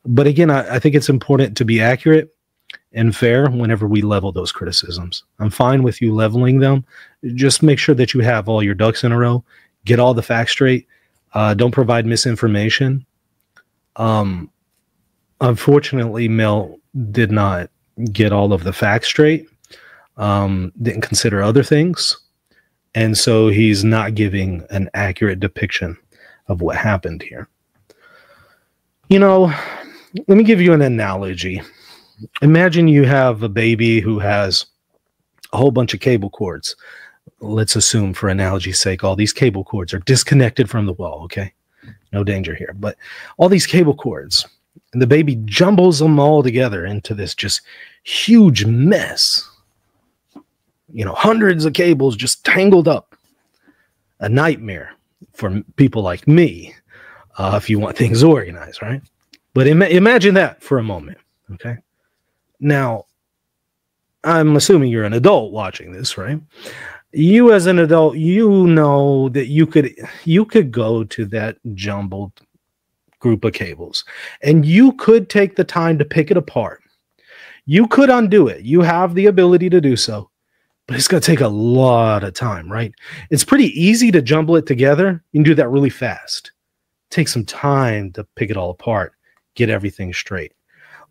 But again, I think it's important to be accurate and fair whenever we level those criticisms. I'm fine with you leveling them. Just make sure that you have all your ducks in a row. Get all the facts straight. Don't provide misinformation. Unfortunately, Mel did not get all of the facts straight. Didn't consider other things. And so he's not giving an accurate depiction of what happened here. Let me give you an analogy. Imagine you have a baby who has a whole bunch of cable cords. Let's assume, for analogy's sake, all these cable cords are disconnected from the wall, okay? No danger here. But all these cable cords, and the baby jumbles them all together into this just huge mess. Hundreds of cables just tangled up. A nightmare for people like me, if you want things organized, right? But imagine that for a moment, okay? Now, I'm assuming you're an adult watching this, right? You as an adult, you know that you could go to that jumbled group of cables and you could take the time to pick it apart. You could undo it. You have the ability to do so, but it's going to take a lot of time, right? It's pretty easy to jumble it together. You can do that really fast. Take some time to pick it all apart, get everything straight.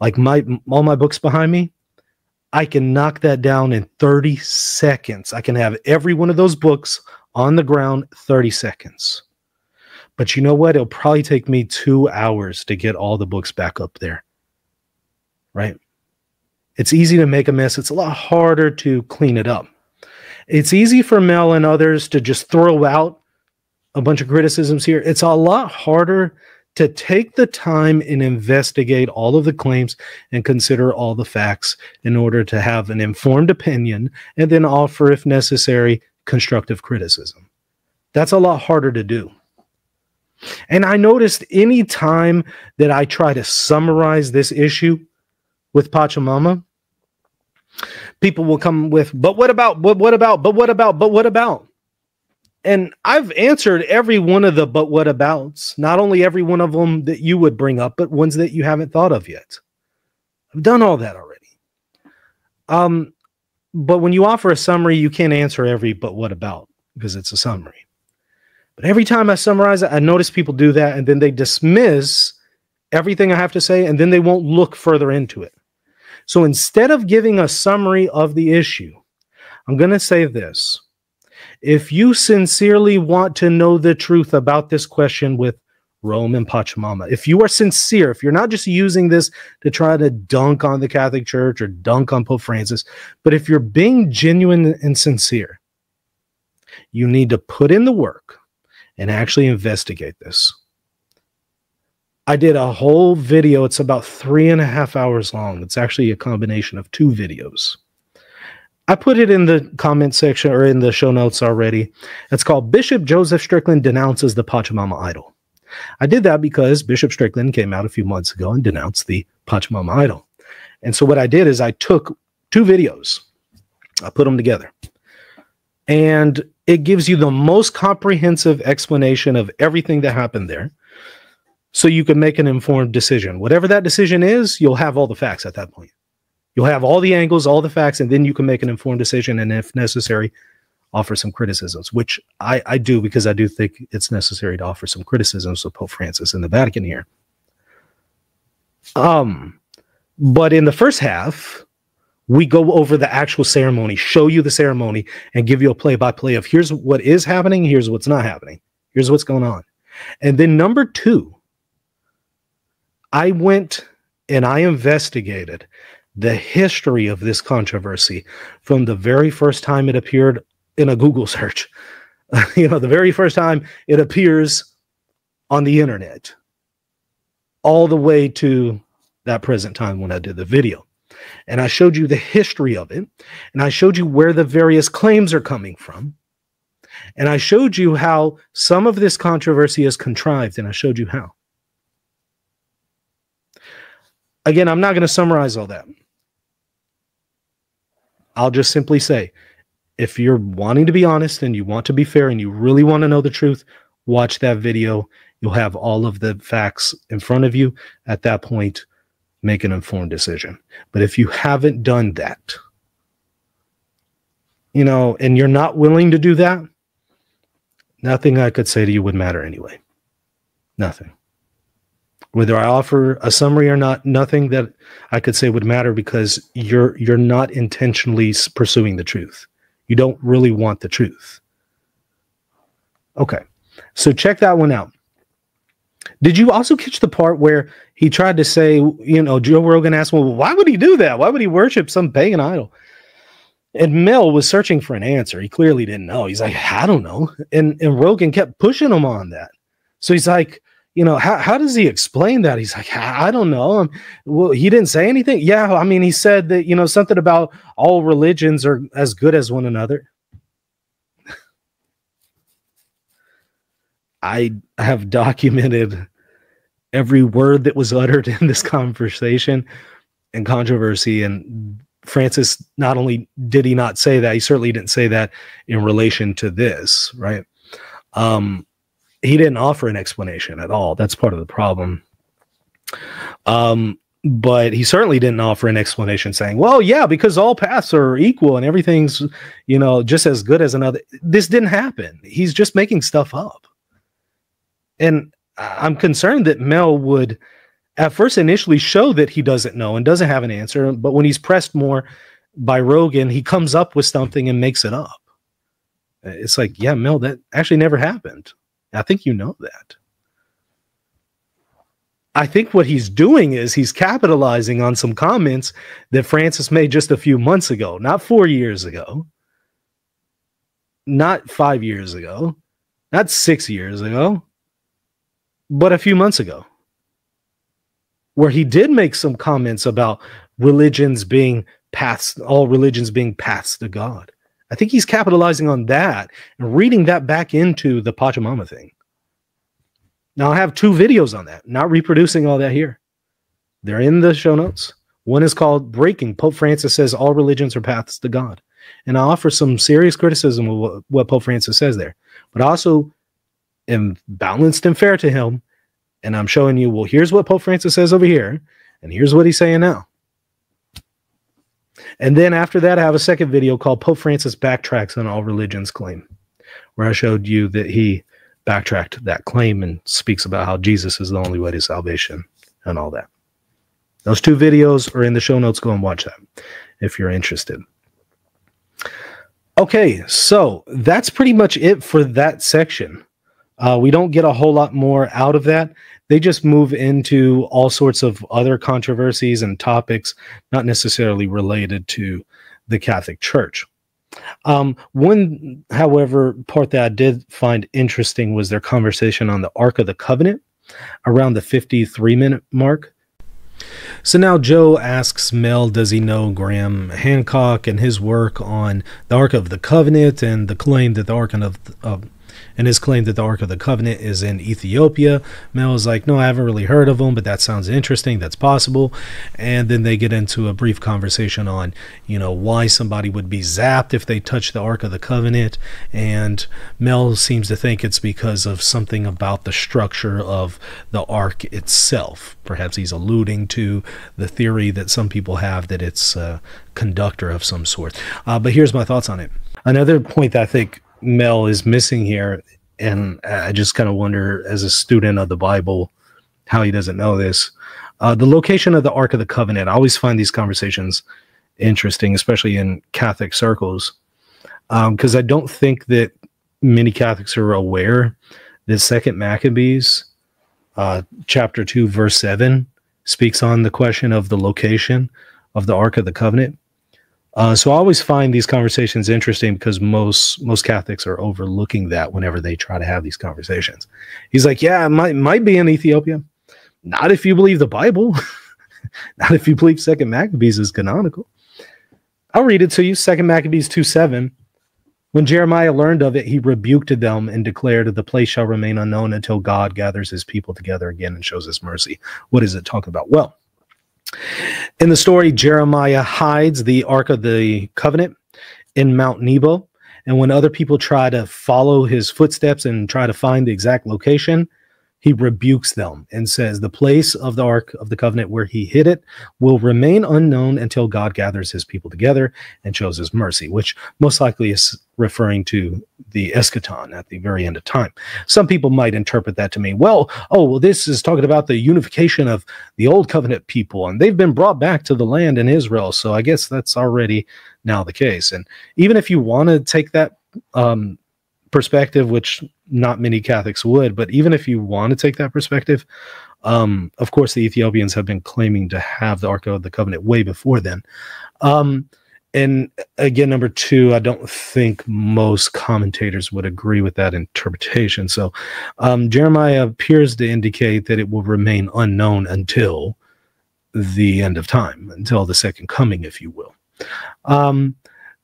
Like all my books behind me, I can knock that down in 30 seconds. I can have every one of those books on the ground 30 seconds. But you know what? It'll probably take me 2 hours to get all the books back up there. Right? It's easy to make a mess. It's a lot harder to clean it up. It's easy for Mel and others to just throw out a bunch of criticisms here. It's a lot harder to take the time and investigate all of the claims and consider all the facts in order to have an informed opinion and then offer, if necessary, constructive criticism. That's a lot harder to do. And I noticed any time that I try to summarize this issue with Pachamama, people will come with, but what about, but what about, but what about, but what about? And I've answered every one of the but what abouts, not only every one of them that you would bring up, but ones that you haven't thought of yet. I've done all that already. But when you offer a summary, you can't answer every but what about because it's a summary. But every time I summarize it, I notice people do that, and then they dismiss everything I have to say, and then they won't look further into it. So instead of giving a summary of the issue, I'm going to say this. If you sincerely want to know the truth about this question with Rome and Pachamama, if you are sincere, if you're not just using this to try to dunk on the Catholic Church or dunk on Pope Francis, but if you're being genuine and sincere, you need to put in the work and actually investigate this. I did a whole video. It's about 3.5 hours long. It's actually a combination of 2 videos. I put it in the comment section or in the show notes already. It's called Bishop Joseph Strickland Denounces the Pachamama Idol. I did that because Bishop Strickland came out a few months ago and denounced the Pachamama Idol. And so what I did is I took 2 videos. I put them together. And it gives you the most comprehensive explanation of everything that happened there. So you can make an informed decision. Whatever that decision is, you'll have all the facts at that point. You'll have all the angles, all the facts, and then you can make an informed decision, and if necessary, offer some criticisms, which I do because I do think it's necessary to offer some criticisms of Pope Francis and the Vatican here. But in the first half, we go over the actual ceremony, show you the ceremony, and give you a play-by-play of here's what is happening, here's what's not happening, here's what's going on. And then number 2, I went and I investigated the history of this controversy from the very first time it appeared in a Google search. The very first time it appears on the internet, all the way to that present time when I did the video. And I showed you the history of it, and I showed you where the various claims are coming from. And I showed you how some of this controversy is contrived, and I showed you how. Again, I'm not going to summarize all that. I'll just simply say, if you're wanting to be honest and you want to be fair and you really want to know the truth, watch that video. You'll have all of the facts in front of you. At that point, make an informed decision. But if you haven't done that, and you're not willing to do that, nothing I could say to you would matter anyway. Nothing. Whether I offer a summary or not, nothing that I could say would matter because you're not intentionally pursuing the truth. You don't really want the truth. Okay, so check that one out. Did you also catch the part where he tried to say, Joe Rogan asked, well, why would he do that? Why would he worship some pagan idol? And Mel was searching for an answer. He clearly didn't know. He's like, I don't know. And Rogan kept pushing him on that. So he's like, how does he explain that? He's like, I don't know. Well, he didn't say anything. Yeah, I mean, he said that, something about all religions are as good as one another. I have documented every word that was uttered in this conversation and controversy. And Francis, not only did he not say that, he certainly didn't say that in relation to this, right? He didn't offer an explanation at all. That's part of the problem. But he certainly didn't offer an explanation saying, well, yeah, because all paths are equal and everything's, just as good as another. This didn't happen. He's just making stuff up. And I'm concerned that Mel would at first initially show that he doesn't know and doesn't have an answer. But when he's pressed more by Rogan, he comes up with something and makes it up. It's like, yeah, Mel, that actually never happened. I think you know that. I think what he's doing is he's capitalizing on some comments that Francis made just a few months ago, not 4 years ago, not 5 years ago, not 6 years ago, but a few months ago, where he did make some comments about religions being paths, all religions being paths to God. I think he's capitalizing on that and reading that back into the Pachamama thing. Now, I have 2 videos on that, not reproducing all that here. They're in the show notes. One is called Breaking. Pope Francis says all religions are paths to God. And I offer some serious criticism of what Pope Francis says there. But I also am balanced and fair to him. And I'm showing you, well, here's what Pope Francis says over here. And here's what he's saying now. And then after that, I have a second video called Pope Francis Backtracks on All Religions Claim, where I showed you that he backtracked that claim and speaks about how Jesus is the only way to salvation and all that. Those 2 videos are in the show notes. Go and watch that if you're interested. Okay, so that's pretty much it for that section. We don't get a whole lot more out of that. They just move into all sorts of other controversies and topics, not necessarily related to the Catholic Church. One, however, part that I did find interesting was their conversation on the Ark of the Covenant around the 53-minute mark. So now Joe asks Mel, does he know Graham Hancock and his work on the Ark of the Covenant and the claim that the Ark his claim that the Ark of the Covenant is in Ethiopia. Mel is like, no, I haven't really heard of him, but that sounds interesting. That's possible. And then they get into a brief conversation on, why somebody would be zapped if they touch the Ark of the Covenant. And Mel seems to think it's because of something about the structure of the Ark itself. Perhaps he's alluding to the theory that some people have that it's a conductor of some sort. But here's my thoughts on it. Another point that I think Mel is missing here, and I just kind of wonder, as a student of the Bible, how he doesn't know this. The location of the Ark of the Covenant. I always find these conversations interesting, especially in Catholic circles, because I don't think that many Catholics are aware that 2 Maccabees, chapter 2, verse 7, speaks on the question of the location of the Ark of the Covenant. So I always find these conversations interesting because most Catholics are overlooking that whenever they try to have these conversations. He's like, yeah, it might be in Ethiopia. Not if you believe the Bible. Not if you believe 2 Maccabees is canonical. I'll read it to you. 2 Maccabees 2:7. When Jeremiah learned of it, he rebuked them and declared, the place shall remain unknown until God gathers his people together again and shows his mercy. What does it talk about? Well, in the story, Jeremiah hides the Ark of the Covenant in Mount Nebo. And when other people try to follow his footsteps and try to find the exact location, he rebukes them and says the place of the Ark of the Covenant where he hid it will remain unknown until God gathers his people together and shows his mercy, which most likely is referring to the eschaton at the very end of time. Some people might interpret that to mean, well, this is talking about the unification of the old covenant people, and they've been brought back to the land in Israel. So I guess that's already now the case. And even if you want to take that perspective, which not many Catholics would, but even if you want to take that perspective, of course, the Ethiopians have been claiming to have the Ark of the Covenant way before then. And again, number 2, I don't think most commentators would agree with that interpretation. So Jeremiah appears to indicate that it will remain unknown until the end of time, until the second coming, if you will.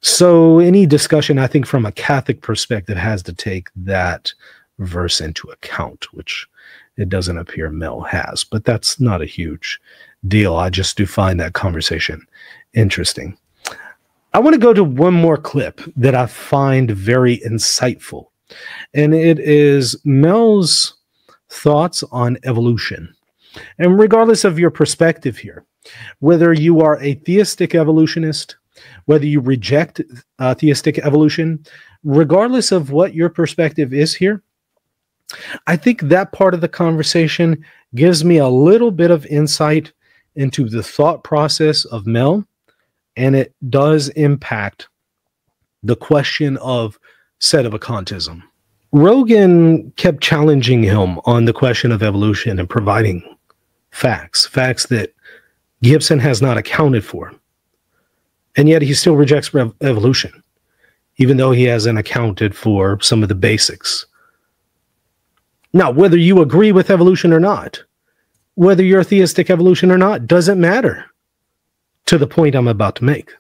So any discussion, I think, from a Catholic perspective has to take that verse into account, which it doesn't appear Mel has. But that's not a huge deal. I just do find that conversation interesting. I want to go to one more clip that I find very insightful, and it is Mel's thoughts on evolution. And regardless of your perspective here, whether you are a theistic evolutionist, whether you reject theistic evolution, regardless of what your perspective is here, I think that part of the conversation gives me a little bit of insight into the thought process of Mel, and it does impact the question of sedevacantism. Rogan kept challenging him on the question of evolution and providing facts that Gibson has not accounted for. And yet he still rejects evolution, even though he hasn't accounted for some of the basics. Now, whether you agree with evolution or not, whether you're a theistic evolution or not, doesn't matter to the point I'm about to make.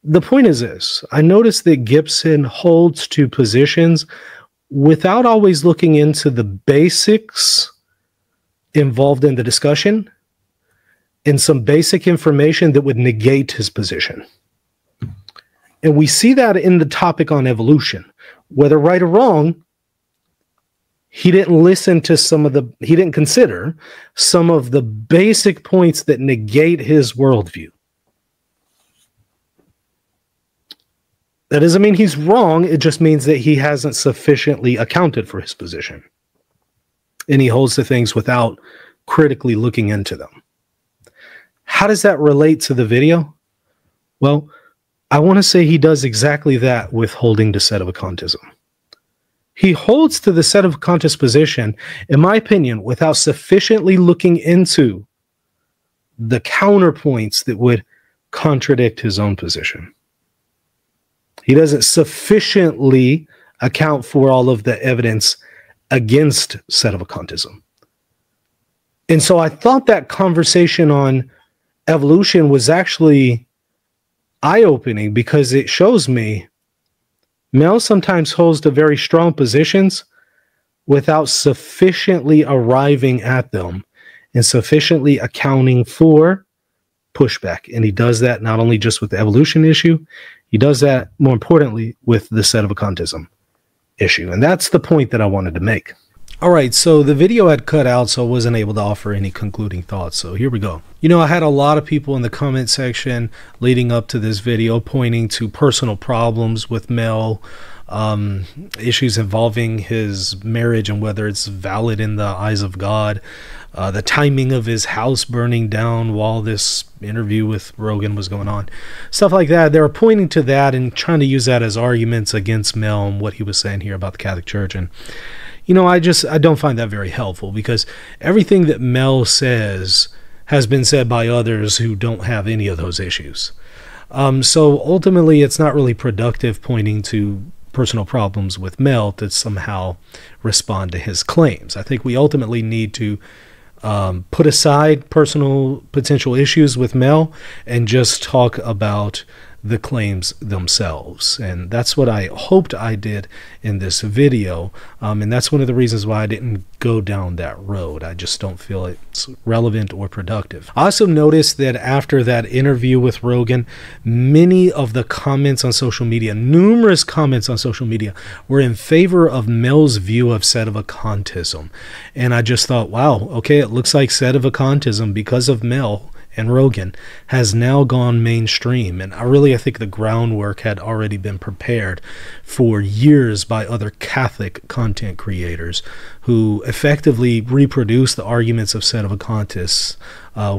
The point is this. I noticed that Gibson holds to positions without always looking into the basics involved in the discussion and some basic information that would negate his position. And we see that in the topic on evolution. Whether right or wrong, he didn't listen to he didn't consider some of the basic points that negate his worldview. That doesn't mean he's wrong. It just means that he hasn't sufficiently accounted for his position. And he holds to things without critically looking into them. How does that relate to the video? Well, I want to say he does exactly that with holding to sedevacantism. He holds to the sedevacantist position, in my opinion, without sufficiently looking into the counterpoints that would contradict his own position. He doesn't sufficiently account for all of the evidence against sedevacantism. And so I thought that conversation on evolution was actually eye-opening, because it shows me Mel sometimes holds to very strong positions without sufficiently arriving at them and sufficiently accounting for pushback. And he does that not only just with the evolution issue, he does that, more importantly, with the sedevacantism issue. And that's the point that I wanted to make. All right, so the video had cut out, so I wasn't able to offer any concluding thoughts. So here we go. You know, I had a lot of people in the comment section leading up to this video pointing to personal problems with Mel, issues involving his marriage and whether it's valid in the eyes of God, the timing of his house burning down while this interview with Rogan was going on, stuff like that. They were pointing to that and trying to use that as arguments against Mel and what he was saying here about the Catholic Church. And you know, I don't find that very helpful, because everything that Mel says has been said by others who don't have any of those issues. So ultimately, it's not really productive pointing to personal problems with Mel to somehow respond to his claims. I think we ultimately need to put aside personal potential issues with Mel and just talk about the claims themselves. And that's what I hoped I did in this video. And that's one of the reasons why I didn't go down that road. I just don't feel it's relevant or productive. I also noticed that after that interview with Rogan, many of the comments on social media, numerous comments on social media, were in favor of Mel's view of sedevacantism. And I just thought, wow, okay, it looks like sedevacantism, because of Mel and Rogan, has now gone mainstream. And I think the groundwork had already been prepared for years by other Catholic content creators who effectively reproduce the arguments of sedevacantists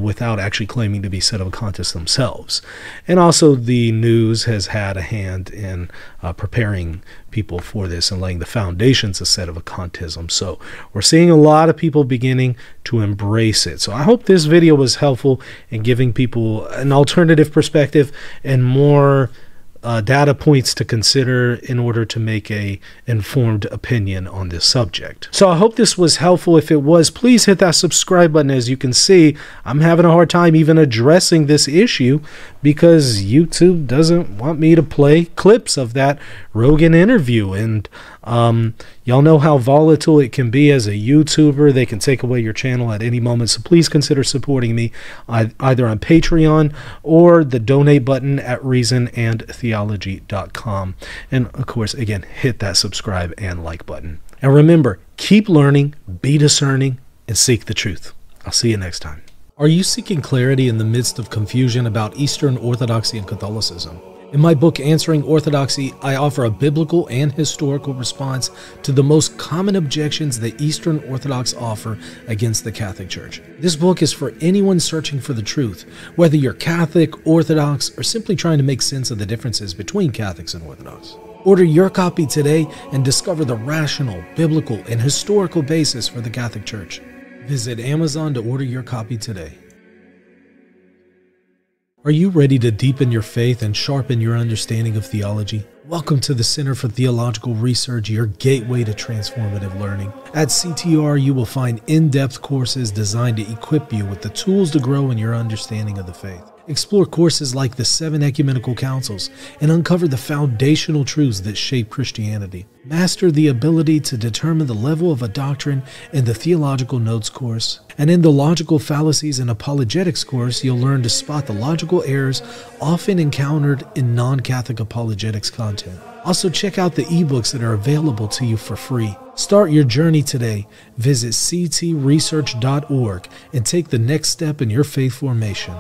without actually claiming to be sedevacantists themselves. And also the news has had a hand in preparing people for this and laying the foundations of sedevacantism. So we're seeing a lot of people beginning to embrace it. So I hope this video was helpful in giving people an alternative perspective and more data points to consider in order to make a informed opinion on this subject. So I hope this was helpful. If it was, please hit that subscribe button. As you can see, I'm having a hard time even addressing this issue because YouTube doesn't want me to play clips of that Rogan interview. And y'all know how volatile it can be as a YouTuber. They can take away your channel at any moment. So please consider supporting me either on Patreon or the donate button at reasonandtheology.com. And of course, again, hit that subscribe and like button. And remember, keep learning, be discerning, and seek the truth. I'll see you next time. Are you seeking clarity in the midst of confusion about Eastern Orthodoxy and Catholicism? In my book, Answering Orthodoxy, I offer a biblical and historical response to the most common objections that Eastern Orthodox offer against the Catholic Church. This book is for anyone searching for the truth, whether you're Catholic, Orthodox, or simply trying to make sense of the differences between Catholics and Orthodox. Order your copy today and discover the rational, biblical, and historical basis for the Catholic Church. Visit Amazon to order your copy today. Are you ready to deepen your faith and sharpen your understanding of theology? Welcome to the Center for Theological Research, your gateway to transformative learning. At CTR, you will find in-depth courses designed to equip you with the tools to grow in your understanding of the faith. Explore courses like the 7 Ecumenical Councils and uncover the foundational truths that shape Christianity. Master the ability to determine the level of a doctrine in the Theological Notes course. And in the Logical Fallacies and Apologetics course, you'll learn to spot the logical errors often encountered in non-Catholic apologetics content. Also, check out the ebooks that are available to you for free. Start your journey today. Visit ctresearch.org and take the next step in your faith formation.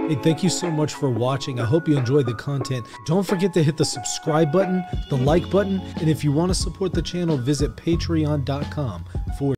Hey, thank you so much for watching. I hope you enjoyed the content. Don't forget to hit the subscribe button, the like button, and if you want to support the channel, visit patreon.com/.